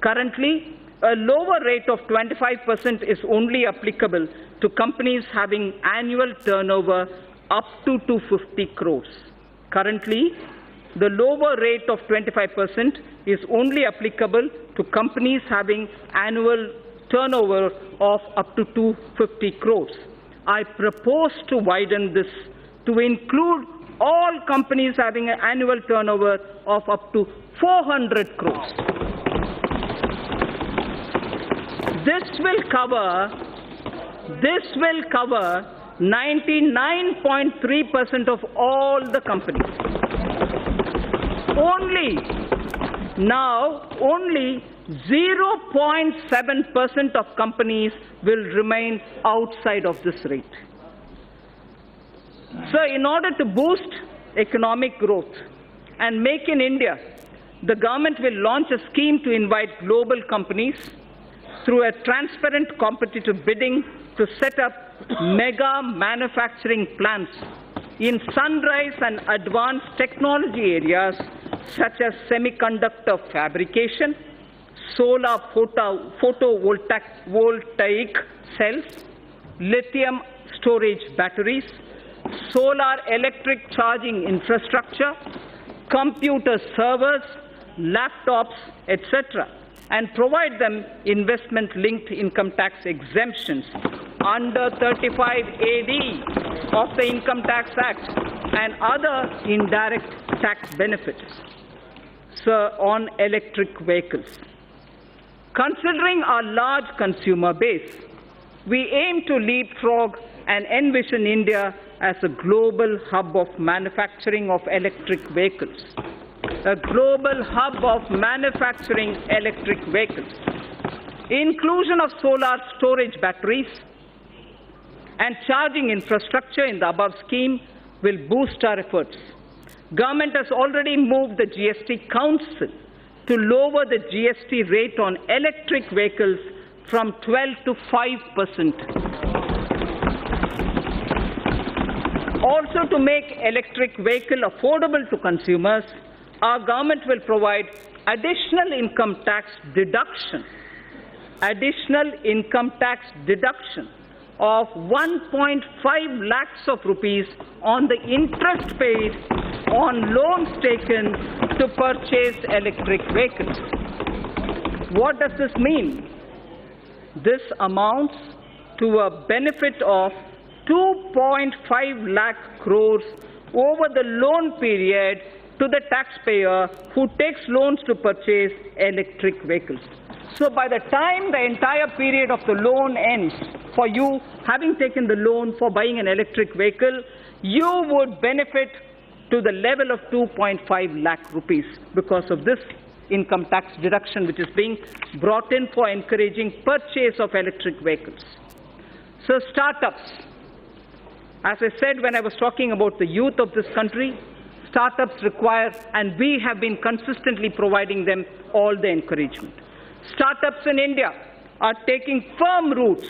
Currently, a lower rate of 25% is only applicable to companies having annual turnover up to 250 crores. Currently, the lower rate of 25% is only applicable to companies having annual turnover of up to 250 crores. I propose to widen this to include all companies having an annual turnover of up to 400 crores. This will cover 99.3% of all the companies. Only 0.7% of companies will remain outside of this rate. So in order to boost economic growth and make in India, the government will launch a scheme to invite global companies through a transparent competitive bidding to set up mega manufacturing plants in sunrise and advanced technology areas such as semiconductor fabrication, solar photovoltaic cells, lithium storage batteries, solar electric charging infrastructure, computer servers, laptops, etc., and provide them investment-linked income tax exemptions under 35AD of the Income Tax Act and other indirect tax benefits. Sir, on electric vehicles. Considering our large consumer base, we aim to leapfrog and envision India as a global hub of manufacturing of electric vehicles. A global hub of manufacturing electric vehicles. Inclusion of solar storage batteries and charging infrastructure in the above scheme will boost our efforts. Government has already moved the GST Council to lower the GST rate on electric vehicles from 12 to 5%. Also, to make electric vehicle affordable to consumers, our government will provide additional income tax deduction of 1.5 lakhs of rupees on the interest paid on loans taken to purchase electric vehicles. What does this mean? This amounts to a benefit of 2.5 lakh crores over the loan period to the taxpayer who takes loans to purchase electric vehicles. So by the time the entire period of the loan ends, for you having taken the loan for buying an electric vehicle, you would benefit to the level of 2.5 lakh rupees because of this income tax deduction which is being brought in for encouraging purchase of electric vehicles. So startups, as I said when I was talking about the youth of this country, startups require, and we have been consistently providing them all the encouragement. Startups in India are taking firm roots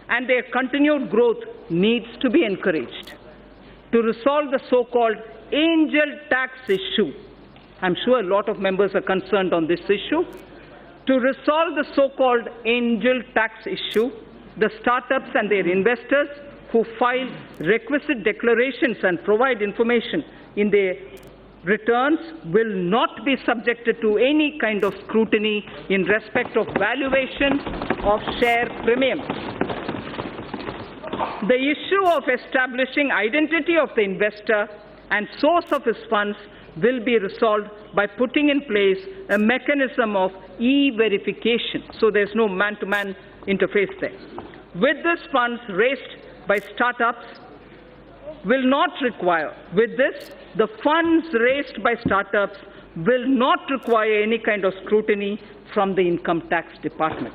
and their continued growth needs to be encouraged. To resolve the so-called angel tax issue, I'm sure a lot of members are concerned on this issue. To resolve the so-called angel tax issue, the startups and their investors who file requisite declarations and provide information in their returns will not be subjected to any kind of scrutiny in respect of valuation of share premiums. The issue of establishing identity of the investor and source of his funds will be resolved by putting in place a mechanism of e-verification, so there's no man-to-man interface there. With these funds raised by startups will not require, the funds raised by startups will not require any kind of scrutiny from the Income Tax Department.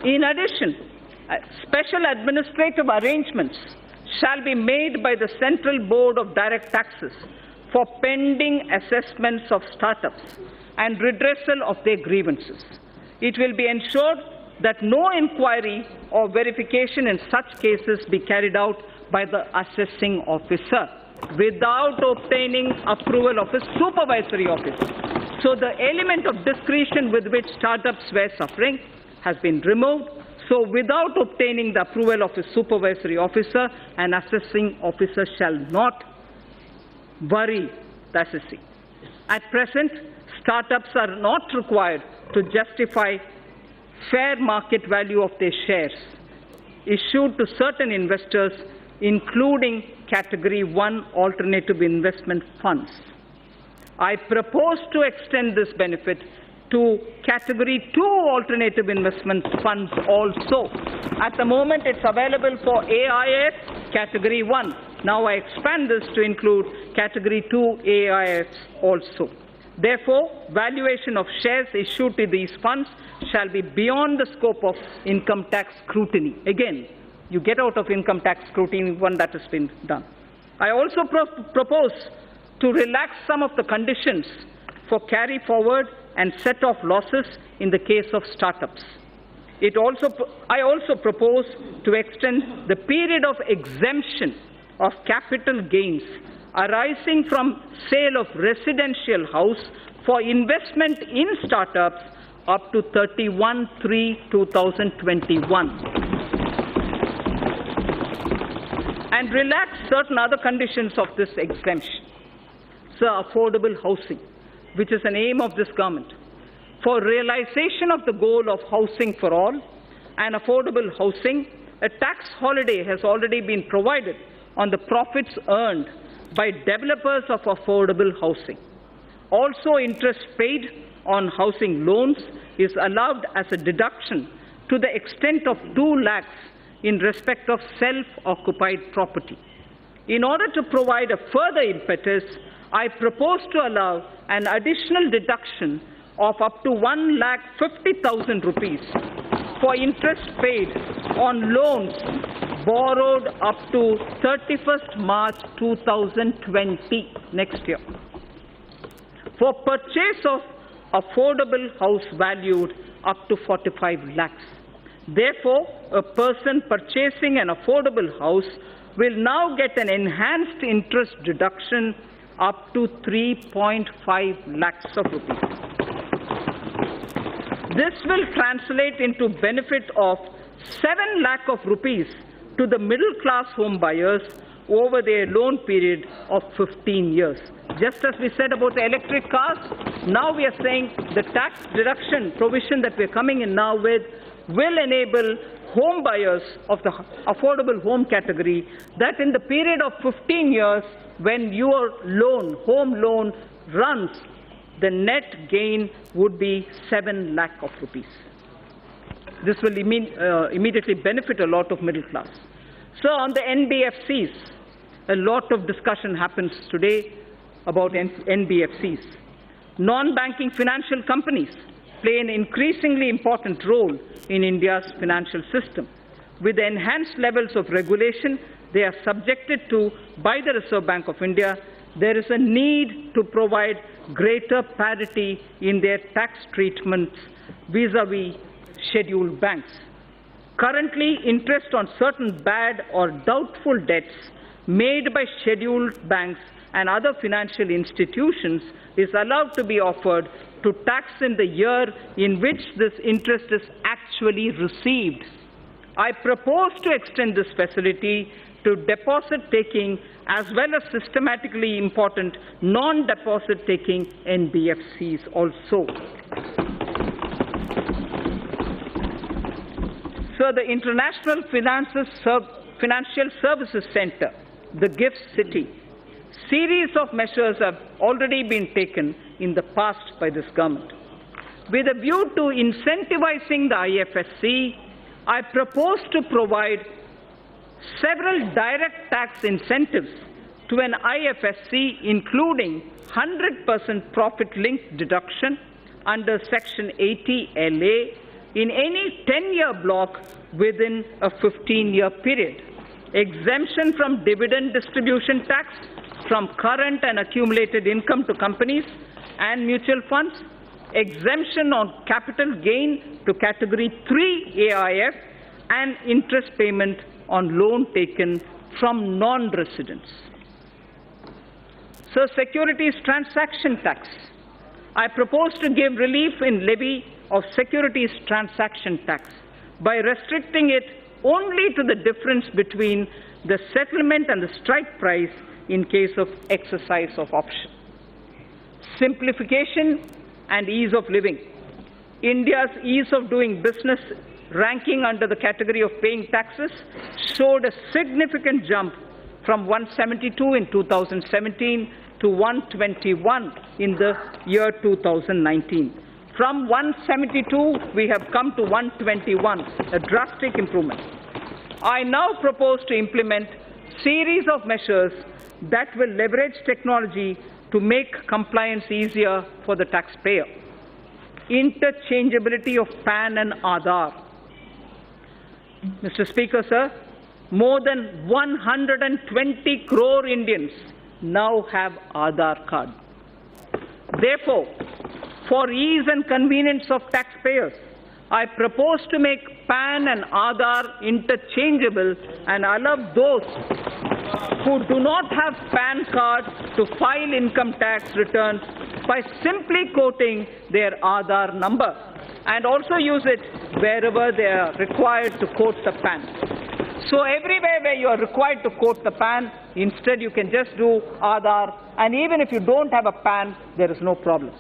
In addition, special administrative arrangements shall be made by the Central Board of Direct Taxes for pending assessments of startups and redressal of their grievances. It will be ensured that no inquiry or verification in such cases be carried out by the assessing officer without obtaining approval of a supervisory officer. So the element of discretion with which startups were suffering has been removed. So without obtaining the approval of a supervisory officer, an assessing officer shall not worry the assessee. At present, startups are not required to justify fair market value of their shares issued to certain investors, including Category 1 alternative investment funds. I propose to extend this benefit to Category 2 alternative investment funds also. At the moment, it's available for AIF Category 1. Now I expand this to include Category 2 AIFs also. Therefore, valuation of shares issued to these funds shall be beyond the scope of income tax scrutiny. Again, you get out of income tax scrutiny when that has been done. I also propose to relax some of the conditions for carry forward and set off losses in the case of startups. I also propose to extend the period of exemption of capital gains arising from sale of residential house for investment in startups up to 31/3/2021. and relax certain other conditions of this exemption. So, affordable housing, which is an aim of this government. For realization of the goal of housing for all and affordable housing, a tax holiday has already been provided on the profits earned by developers of affordable housing. Also, interest paid on housing loans is allowed as a deduction to the extent of 2 lakhs in respect of self-occupied property. In order to provide a further impetus, I propose to allow an additional deduction of up to 1,50,000 rupees for interest paid on loans borrowed up to 31st March 2020, next year, for purchase of affordable house valued up to 45 lakhs. Therefore, a person purchasing an affordable house will now get an enhanced interest deduction up to 3.5 lakhs of rupees. This will translate into benefit of 7 lakh of rupees to the middle-class home buyers over their loan period of 15 years. Just as we said about the electric cars, now we are saying the tax deduction provision that we are coming in now with will enable home buyers of the affordable home category that in the period of 15 years, when your loan, home loan, runs, the net gain would be 7 lakh of rupees. This will immediately benefit a lot of middle class. So on the NBFCs, a lot of discussion happens today about NBFCs. Non-banking financial companies play an increasingly important role in India's financial system. With enhanced levels of regulation they are subjected to by the Reserve Bank of India, there is a need to provide greater parity in their tax treatments vis-à-vis scheduled banks. Currently, interest on certain bad or doubtful debts made by scheduled banks and other financial institutions is allowed to be offered to tax in the year in which this interest is actually received. I propose to extend this facility to deposit-taking as well as systematically important non-deposit-taking NBFCs also. So the International Financial Services Center, the GIFT City, series of measures have already been taken in the past by this government. With a view to incentivizing the IFSC, I propose to provide several direct tax incentives to an IFSC, including 100% profit-linked deduction under Section 80 LA in any 10-year block within a 15-year period, exemption from dividend distribution tax from current and accumulated income to companies and mutual funds, exemption on capital gain to Category 3 AIF, and interest payment on loan taken from non-residents. So, securities transaction tax. I propose to give relief in levy of securities transaction tax by restricting it only to the difference between the settlement and the strike price in case of exercise of option. Simplification and ease of living. India's ease of doing business ranking under the category of paying taxes showed a significant jump from 172 in 2017 to 121 in the year 2019. From 172, we have come to 121, a drastic improvement. I now propose to implement a series of measures that will leverage technology to make compliance easier for the taxpayer. Interchangeability of PAN and Aadhaar. Mr. Speaker, sir, more than 120 crore Indians now have Aadhaar card. Therefore, for ease and convenience of taxpayers, I propose to make PAN and Aadhaar interchangeable and allow those who do not have PAN cards to file income tax returns by simply quoting their Aadhaar number and also use it wherever they are required to quote the PAN. So everywhere where you are required to quote the PAN, instead you can just do Aadhaar, and even if you don't have a PAN, there is no problem.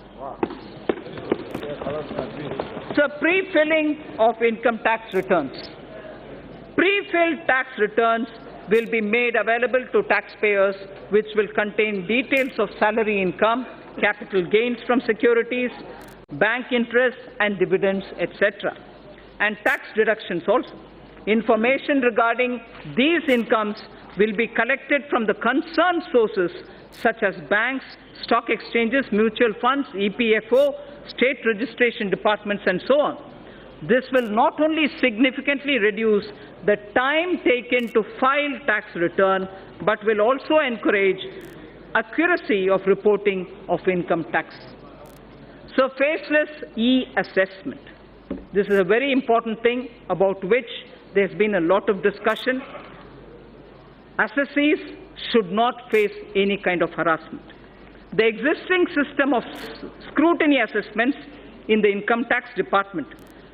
So pre-filling of income tax returns. Pre-filled tax returns will be made available to taxpayers, which will contain details of salary income, capital gains from securities, bank interest and dividends, etc., and tax deductions also. Information regarding these incomes will be collected from the concerned sources such as banks, stock exchanges, mutual funds, EPFO, state registration departments, and so on. This will not only significantly reduce the time taken to file tax return, but will also encourage accuracy of reporting of income tax. So faceless e-assessment. This is a very important thing about which there's been a lot of discussion. Assessees should not face any kind of harassment. The existing system of scrutiny assessments in the income tax department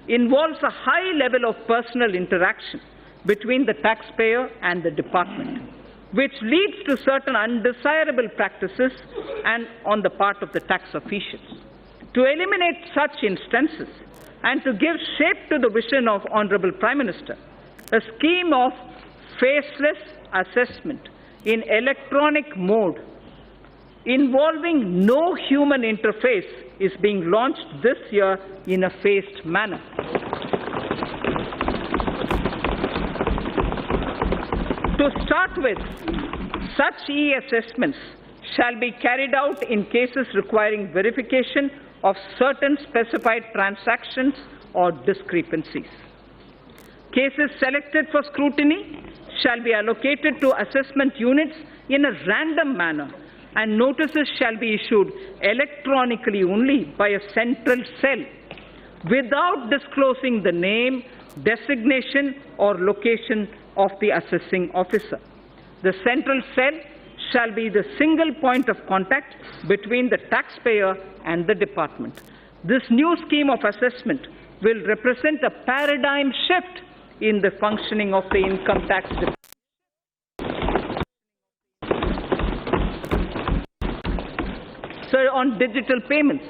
involves a high level of personal interaction between the taxpayer and the department, which leads to certain undesirable practices and on the part of the tax officials. To eliminate such instances and to give shape to the vision of Honorable Prime Minister, a scheme of faceless assessment in electronic mode involving no human interface is being launched this year in a phased manner. To start with, such e-assessments shall be carried out in cases requiring verification of certain specified transactions or discrepancies. Cases selected for scrutiny shall be allocated to assessment units in a random manner, and notices shall be issued electronically only by a central cell without disclosing the name, designation or location of the assessing officer. The central cell shall be the single point of contact between the taxpayer and the department. This new scheme of assessment will represent a paradigm shift in the functioning of the income tax department. So on digital payments,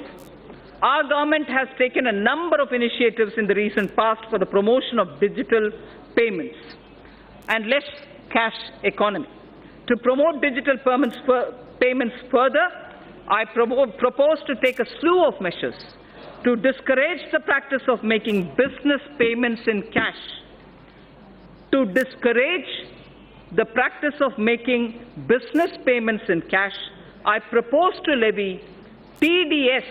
our government has taken a number of initiatives in the recent past for the promotion of digital payments and less cash economy. To promote digital payments further, I propose to take a slew of measures to discourage the practice of making business payments in cash. To discourage the practice of making business payments in cash, I propose to levy TDS,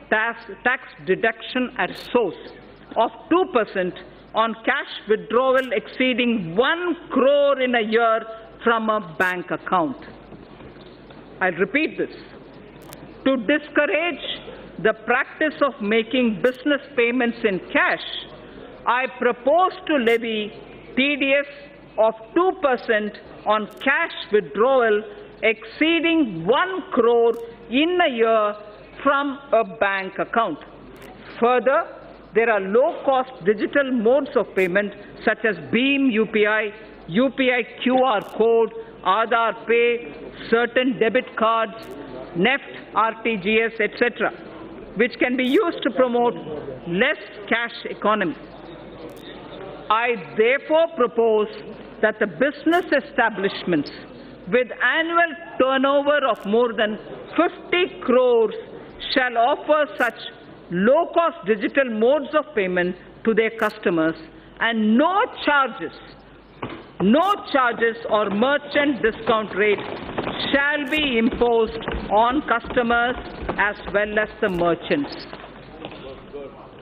tax deduction at source, of 2% on cash withdrawal exceeding 1 crore in a year from a bank account. I'll repeat this. To discourage the practice of making business payments in cash, I propose to levy TDS of 2% on cash withdrawal exceeding 1 crore in a year from a bank account. Further, there are low-cost digital modes of payment such as Beam UPI, UPI QR code, Aadhaar Pay, certain debit cards, NEFT, RTGS, etc., which can be used to promote less cash economy. I therefore propose that the business establishments with annual turnover of more than 50 crores shall offer such low-cost digital modes of payment to their customers, and no charges or merchant discount rate shall be imposed on customers as well as the merchants.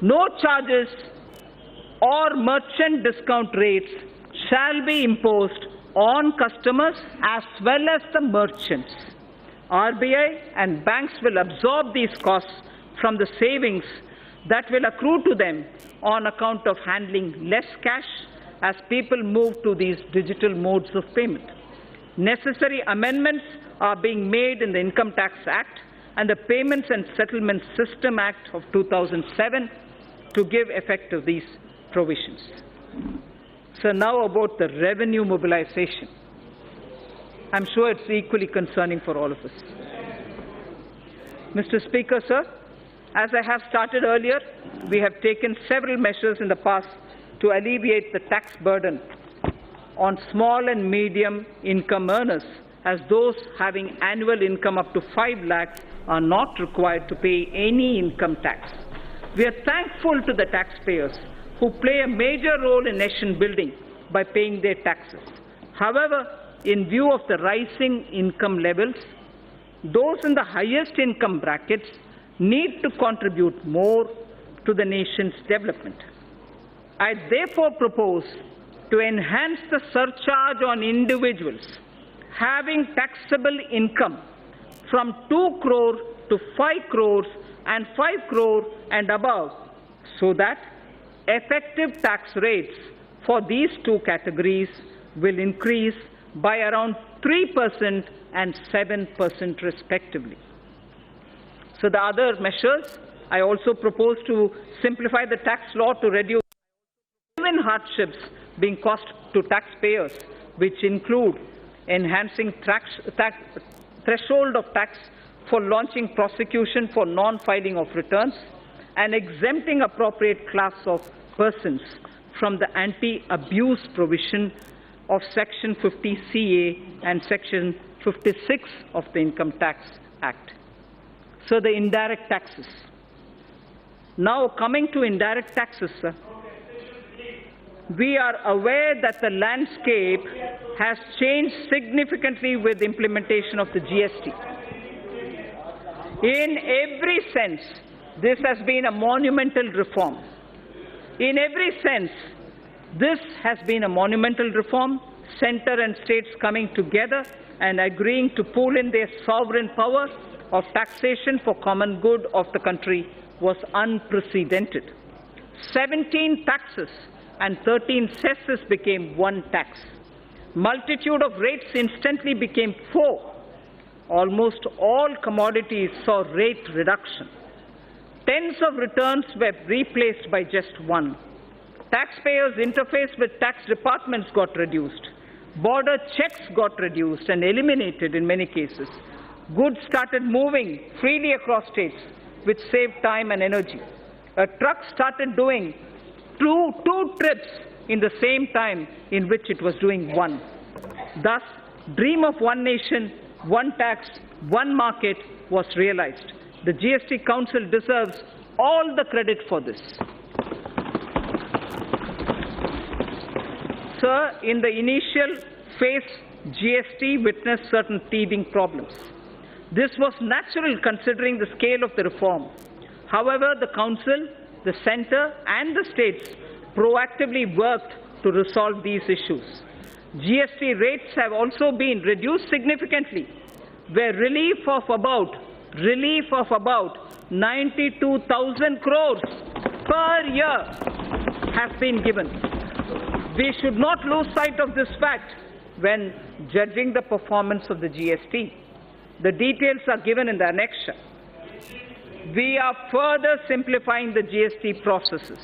No charges or merchant discount rates shall be imposed on customers as well as the merchants. RBI and banks will absorb these costs from the savings that will accrue to them on account of handling less cash as people move to these digital modes of payment. Necessary amendments are being made in the Income Tax Act and the Payments and Settlement System Act of 2007 to give effect to these provisions. So now about the revenue mobilization. I'm sure it's equally concerning for all of us. Mr. Speaker, sir, as I have started earlier, we have taken several measures in the past to alleviate the tax burden on small and medium income earners, as those having annual income up to 5 lakhs are not required to pay any income tax. We are thankful to the taxpayers who play a major role in nation building by paying their taxes. However, in view of the rising income levels, those in the highest income brackets need to contribute more to the nation's development. I therefore propose to enhance the surcharge on individuals having taxable income from 2 crore to 5 crores and 5 crore and above, so that effective tax rates for these two categories will increase by around 3% and 7% respectively. So the other measures, I also propose to simplify the tax law to reduce genuine hardships being caused to taxpayers, which include enhancing threshold of tax for launching prosecution for non-filing of returns and exempting appropriate class of persons from the anti-abuse provision of Section 50CA and Section 56 of the Income Tax Act. So the indirect taxes. Now coming to indirect taxes, sir. We are aware that the landscape has changed significantly with the implementation of the GST. In every sense, this has been a monumental reform. In every sense, this has been a monumental reform, centre and states coming together and agreeing to pool in their sovereign power of taxation for common good of the country was unprecedented. 17 taxes and 13 cesses became one tax. Multitude of rates instantly became 4. Almost all commodities saw rate reduction. Tens of returns were replaced by just one. Taxpayers' interface with tax departments got reduced. Border checks got reduced and eliminated in many cases. Goods started moving freely across states, which saved time and energy. A truck started doing two trips in the same time in which it was doing one. Thus, dream of one nation, one tax, one market was realized. The GST Council deserves all the credit for this. Sir, in the initial phase, GST witnessed certain teething problems. This was natural considering the scale of the reform. However, the Council, the Centre and the states proactively worked to resolve these issues. GST rates have also been reduced significantly, where relief of about 92,000 crores per year has been given. We should not lose sight of this fact when judging the performance of the GST. The details are given in the annexure. We are further simplifying the GST processes.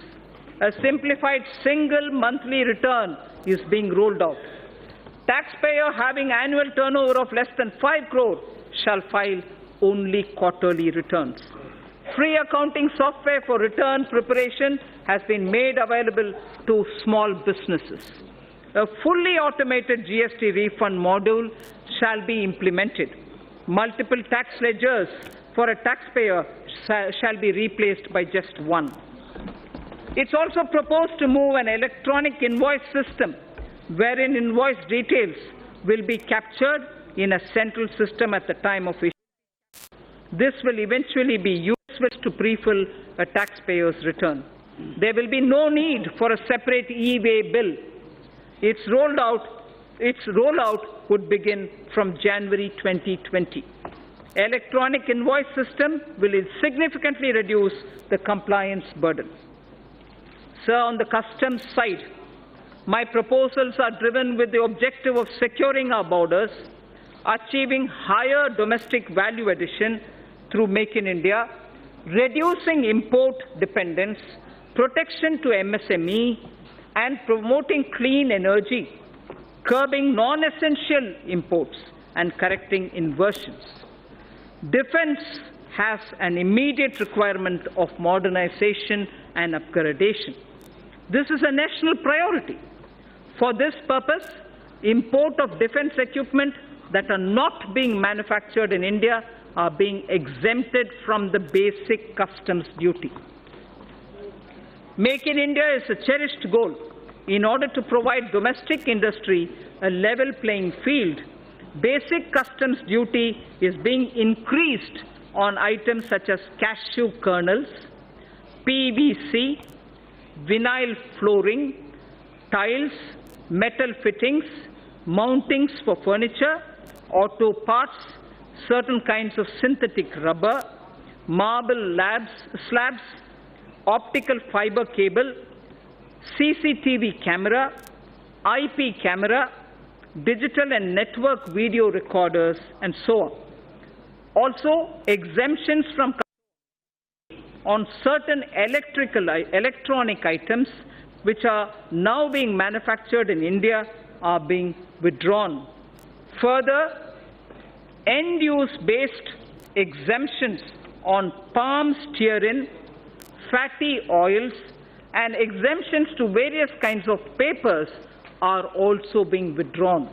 A simplified single monthly return is being rolled out. Taxpayer having annual turnover of less than 5 crore shall file only quarterly returns. Free accounting software for return preparation has been made available to small businesses. A fully automated GST refund module shall be implemented. Multiple tax ledgers for a taxpayer shall be replaced by just one. It's also proposed to move an electronic invoice system wherein invoice details will be captured in a central system at the time of issue. This will eventually be used to pre-fill a taxpayer's return. There will be no need for a separate e-way bill. Its rollout would begin from January 2020. Electronic invoice system will significantly reduce the compliance burden. Sir, on the customs side, my proposals are driven with the objective of securing our borders, achieving higher domestic value addition through Make in India, reducing import dependence, protection to MSME, and promoting clean energy, curbing non-essential imports, and correcting inversions. Defense has an immediate requirement of modernization and upgradation. This is a national priority. For this purpose, import of defense equipment that are not being manufactured in India are being exempted from the basic customs duty. Make in India is a cherished goal. In order to provide domestic industry a level playing field, basic customs duty is being increased on items such as cashew kernels, PVC, vinyl flooring, tiles, metal fittings, mountings for furniture, auto parts, certain kinds of synthetic rubber, marble slabs, optical fiber cable, CCTV camera, IP camera, digital and network video recorders, and so on. Also, exemptions from on certain electronic items which are now being manufactured in India are being withdrawn. Further, end-use based exemptions on palm stearin, fatty oils, and exemptions to various kinds of papers are also being withdrawn.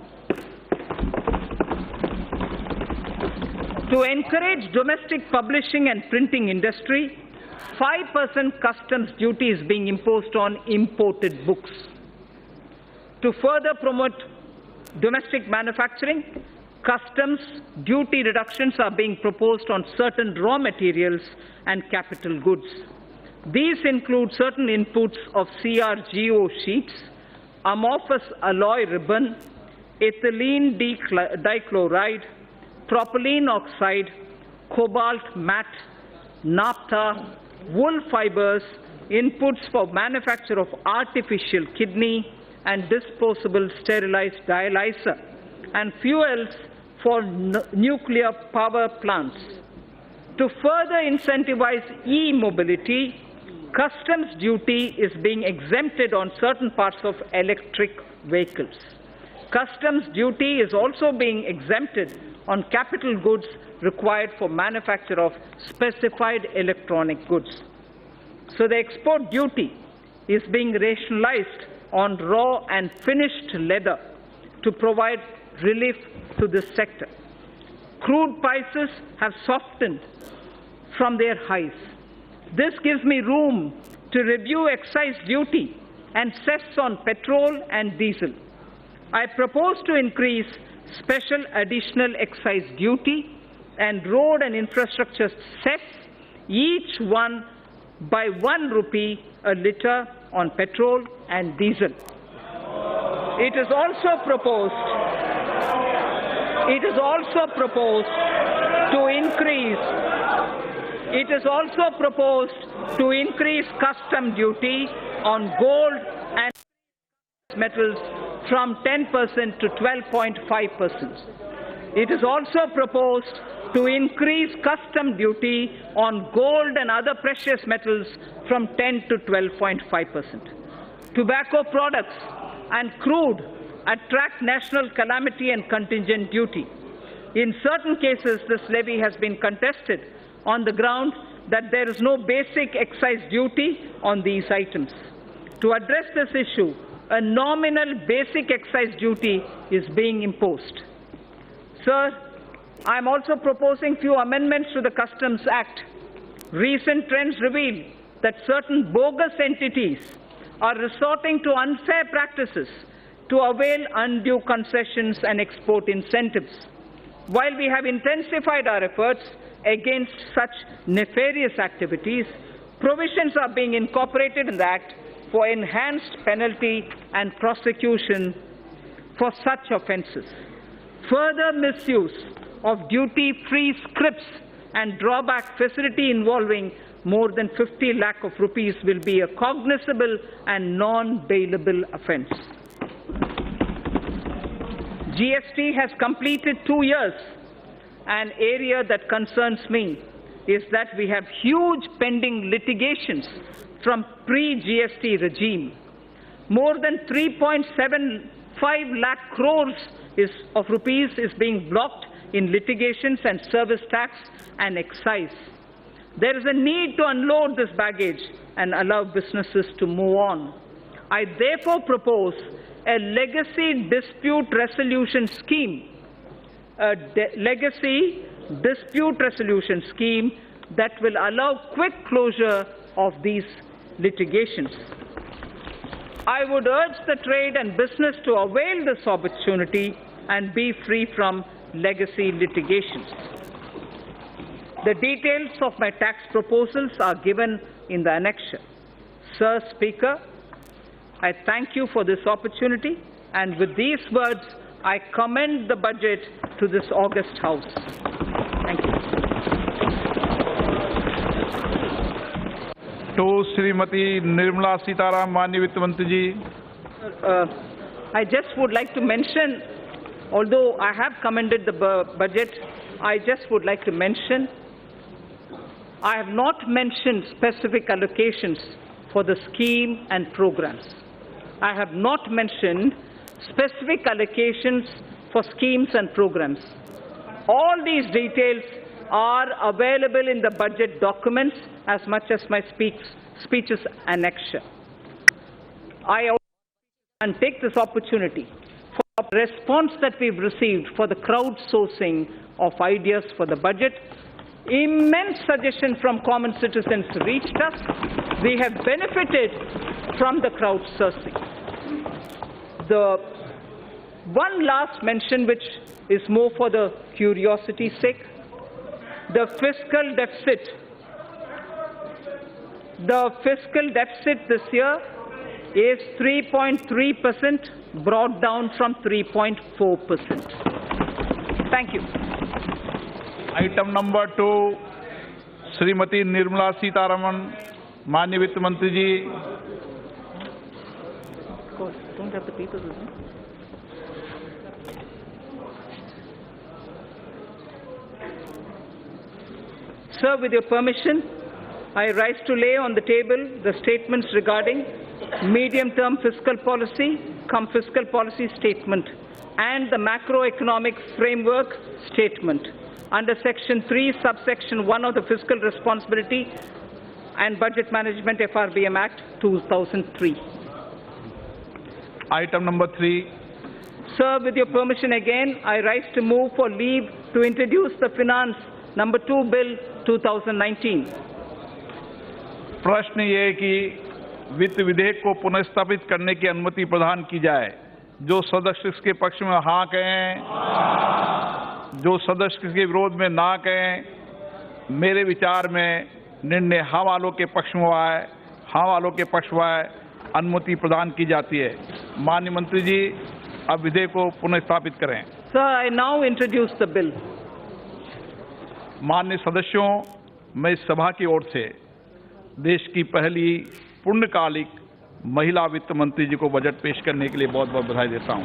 To encourage domestic publishing and printing industry, 5% customs duty is being imposed on imported books. To further promote domestic manufacturing, customs duty reductions are being proposed on certain raw materials and capital goods. These include certain inputs of CRGO sheets, amorphous alloy ribbon, ethylene dichloride, propylene oxide, cobalt matte, naphtha, wool fibers, inputs for manufacture of artificial kidney and disposable sterilized dialyzer, and fuels for nuclear power plants. To further incentivize e-mobility, customs duty is being exempted on certain parts of electric vehicles. Customs duty is also being exempted on capital goods required for manufacture of specified electronic goods. So the export duty is being rationalized on raw and finished leather to provide relief to this sector. Crude prices have softened from their highs. This gives me room to review excise duty and cess on petrol and diesel. I propose to increase special additional excise duty and road and infrastructure cess, each one by 1 rupee a litre on petrol and diesel. It is also proposed to increase custom duty on gold and metals from 10% to 12.5%. It is also proposed to increase custom duty on gold and other precious metals from 10 to 12.5%. Tobacco products and crude attract national calamity and contingent duty. In certain cases, this levy has been contested on the ground that there is no basic excise duty on these items. To address this issue, a nominal basic excise duty is being imposed. Sir, I am also proposing few amendments to the Customs Act. Recent trends reveal that certain bogus entities are resorting to unfair practices to avail undue concessions and export incentives. While we have intensified our efforts against such nefarious activities, provisions are being incorporated in the Act for enhanced penalty and prosecution for such offences. Further misuse of duty-free scrips and drawback facility involving more than 50 lakh of rupees will be a cognizable and non-bailable offence. GST has completed 2 years. An area that concerns me is that we have huge pending litigations from pre-GST regime. more than 3.75 lakh crores of rupees is being blocked in litigations and service tax and excise. There is a need to unload this baggage and allow businesses to move on. I therefore propose a legacy dispute resolution scheme, that will allow quick closure of these litigations. I would urge the trade and business to avail this opportunity and be free from legacy litigations. The details of my tax proposals are given in the annexure. Sir Speaker, I thank you for this opportunity, and with these words, I commend the budget to this august House. Thank you. To Srimati Nirmala Sitharaman, Manya Vitt Mantri ji. I just would like to mention, although I have commended the budget, I just would like to mention, I have not mentioned specific allocations for the scheme and programs. I have not mentioned specific allocations for schemes and programs. All these details are available in the budget documents as much as my speech's annexure. I also and take this opportunity for the response that we've received for the crowdsourcing of ideas for the budget. Immense suggestions from common citizens reached us. We have benefited from the crowdsourcing. The one last mention, which is more for the curiosity's sake, the fiscal deficit. The fiscal deficit this year is 3.3%, brought down from 3.4%. Thank you. Item number 2, Srimati Nirmala Sitharaman, Manya Vitt Mantri ji. Of course, don't have the papers with me. Sir, with your permission, I rise to lay on the table the statements regarding medium-term fiscal policy, fiscal policy statement, and the macroeconomic framework statement under Section 3, subsection 1 of the Fiscal Responsibility and Budget Management FRBM Act 2003. Item number 3. Sir, with your permission again, I rise to move for leave to introduce the Finance number 2 Bill 2019. प्रश्न ये है कि वित्त विधेयक को पुनर्स्थापित करने की अनुमति प्रदान की जाए। जो सदस्य इसके पक्ष में हाँ कहें, जो सदस्य इसके विरोध में ना कहें। मेरे विचार में निर्णय हाँ वालों के पक्ष में आए, हाँ वालों के पक्ष में आए, अनुमति प्रदान की जाती है। माननीय मंत्री जी, अब विधेयक को पुनर्स्थापित करें। Sir, I now introduce the bill. माननीय सदस्यों, मैं इस सभा की ओर से देश की पहली पूर्णकालिक महिला वित्त मंत्री जी को बजट पेश करने के लिए बहुत बहुत बधाई देता हूं,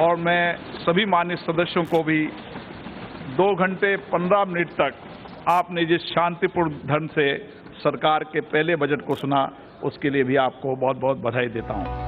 और मैं सभी माननीय सदस्यों को भी 2 घंटे 15 मिनट तक आपने जिस शांतिपूर्ण ढंग से सरकार के पहले बजट को सुना, उसके लिए भी आपको बहुत बहुत बधाई देता हूं।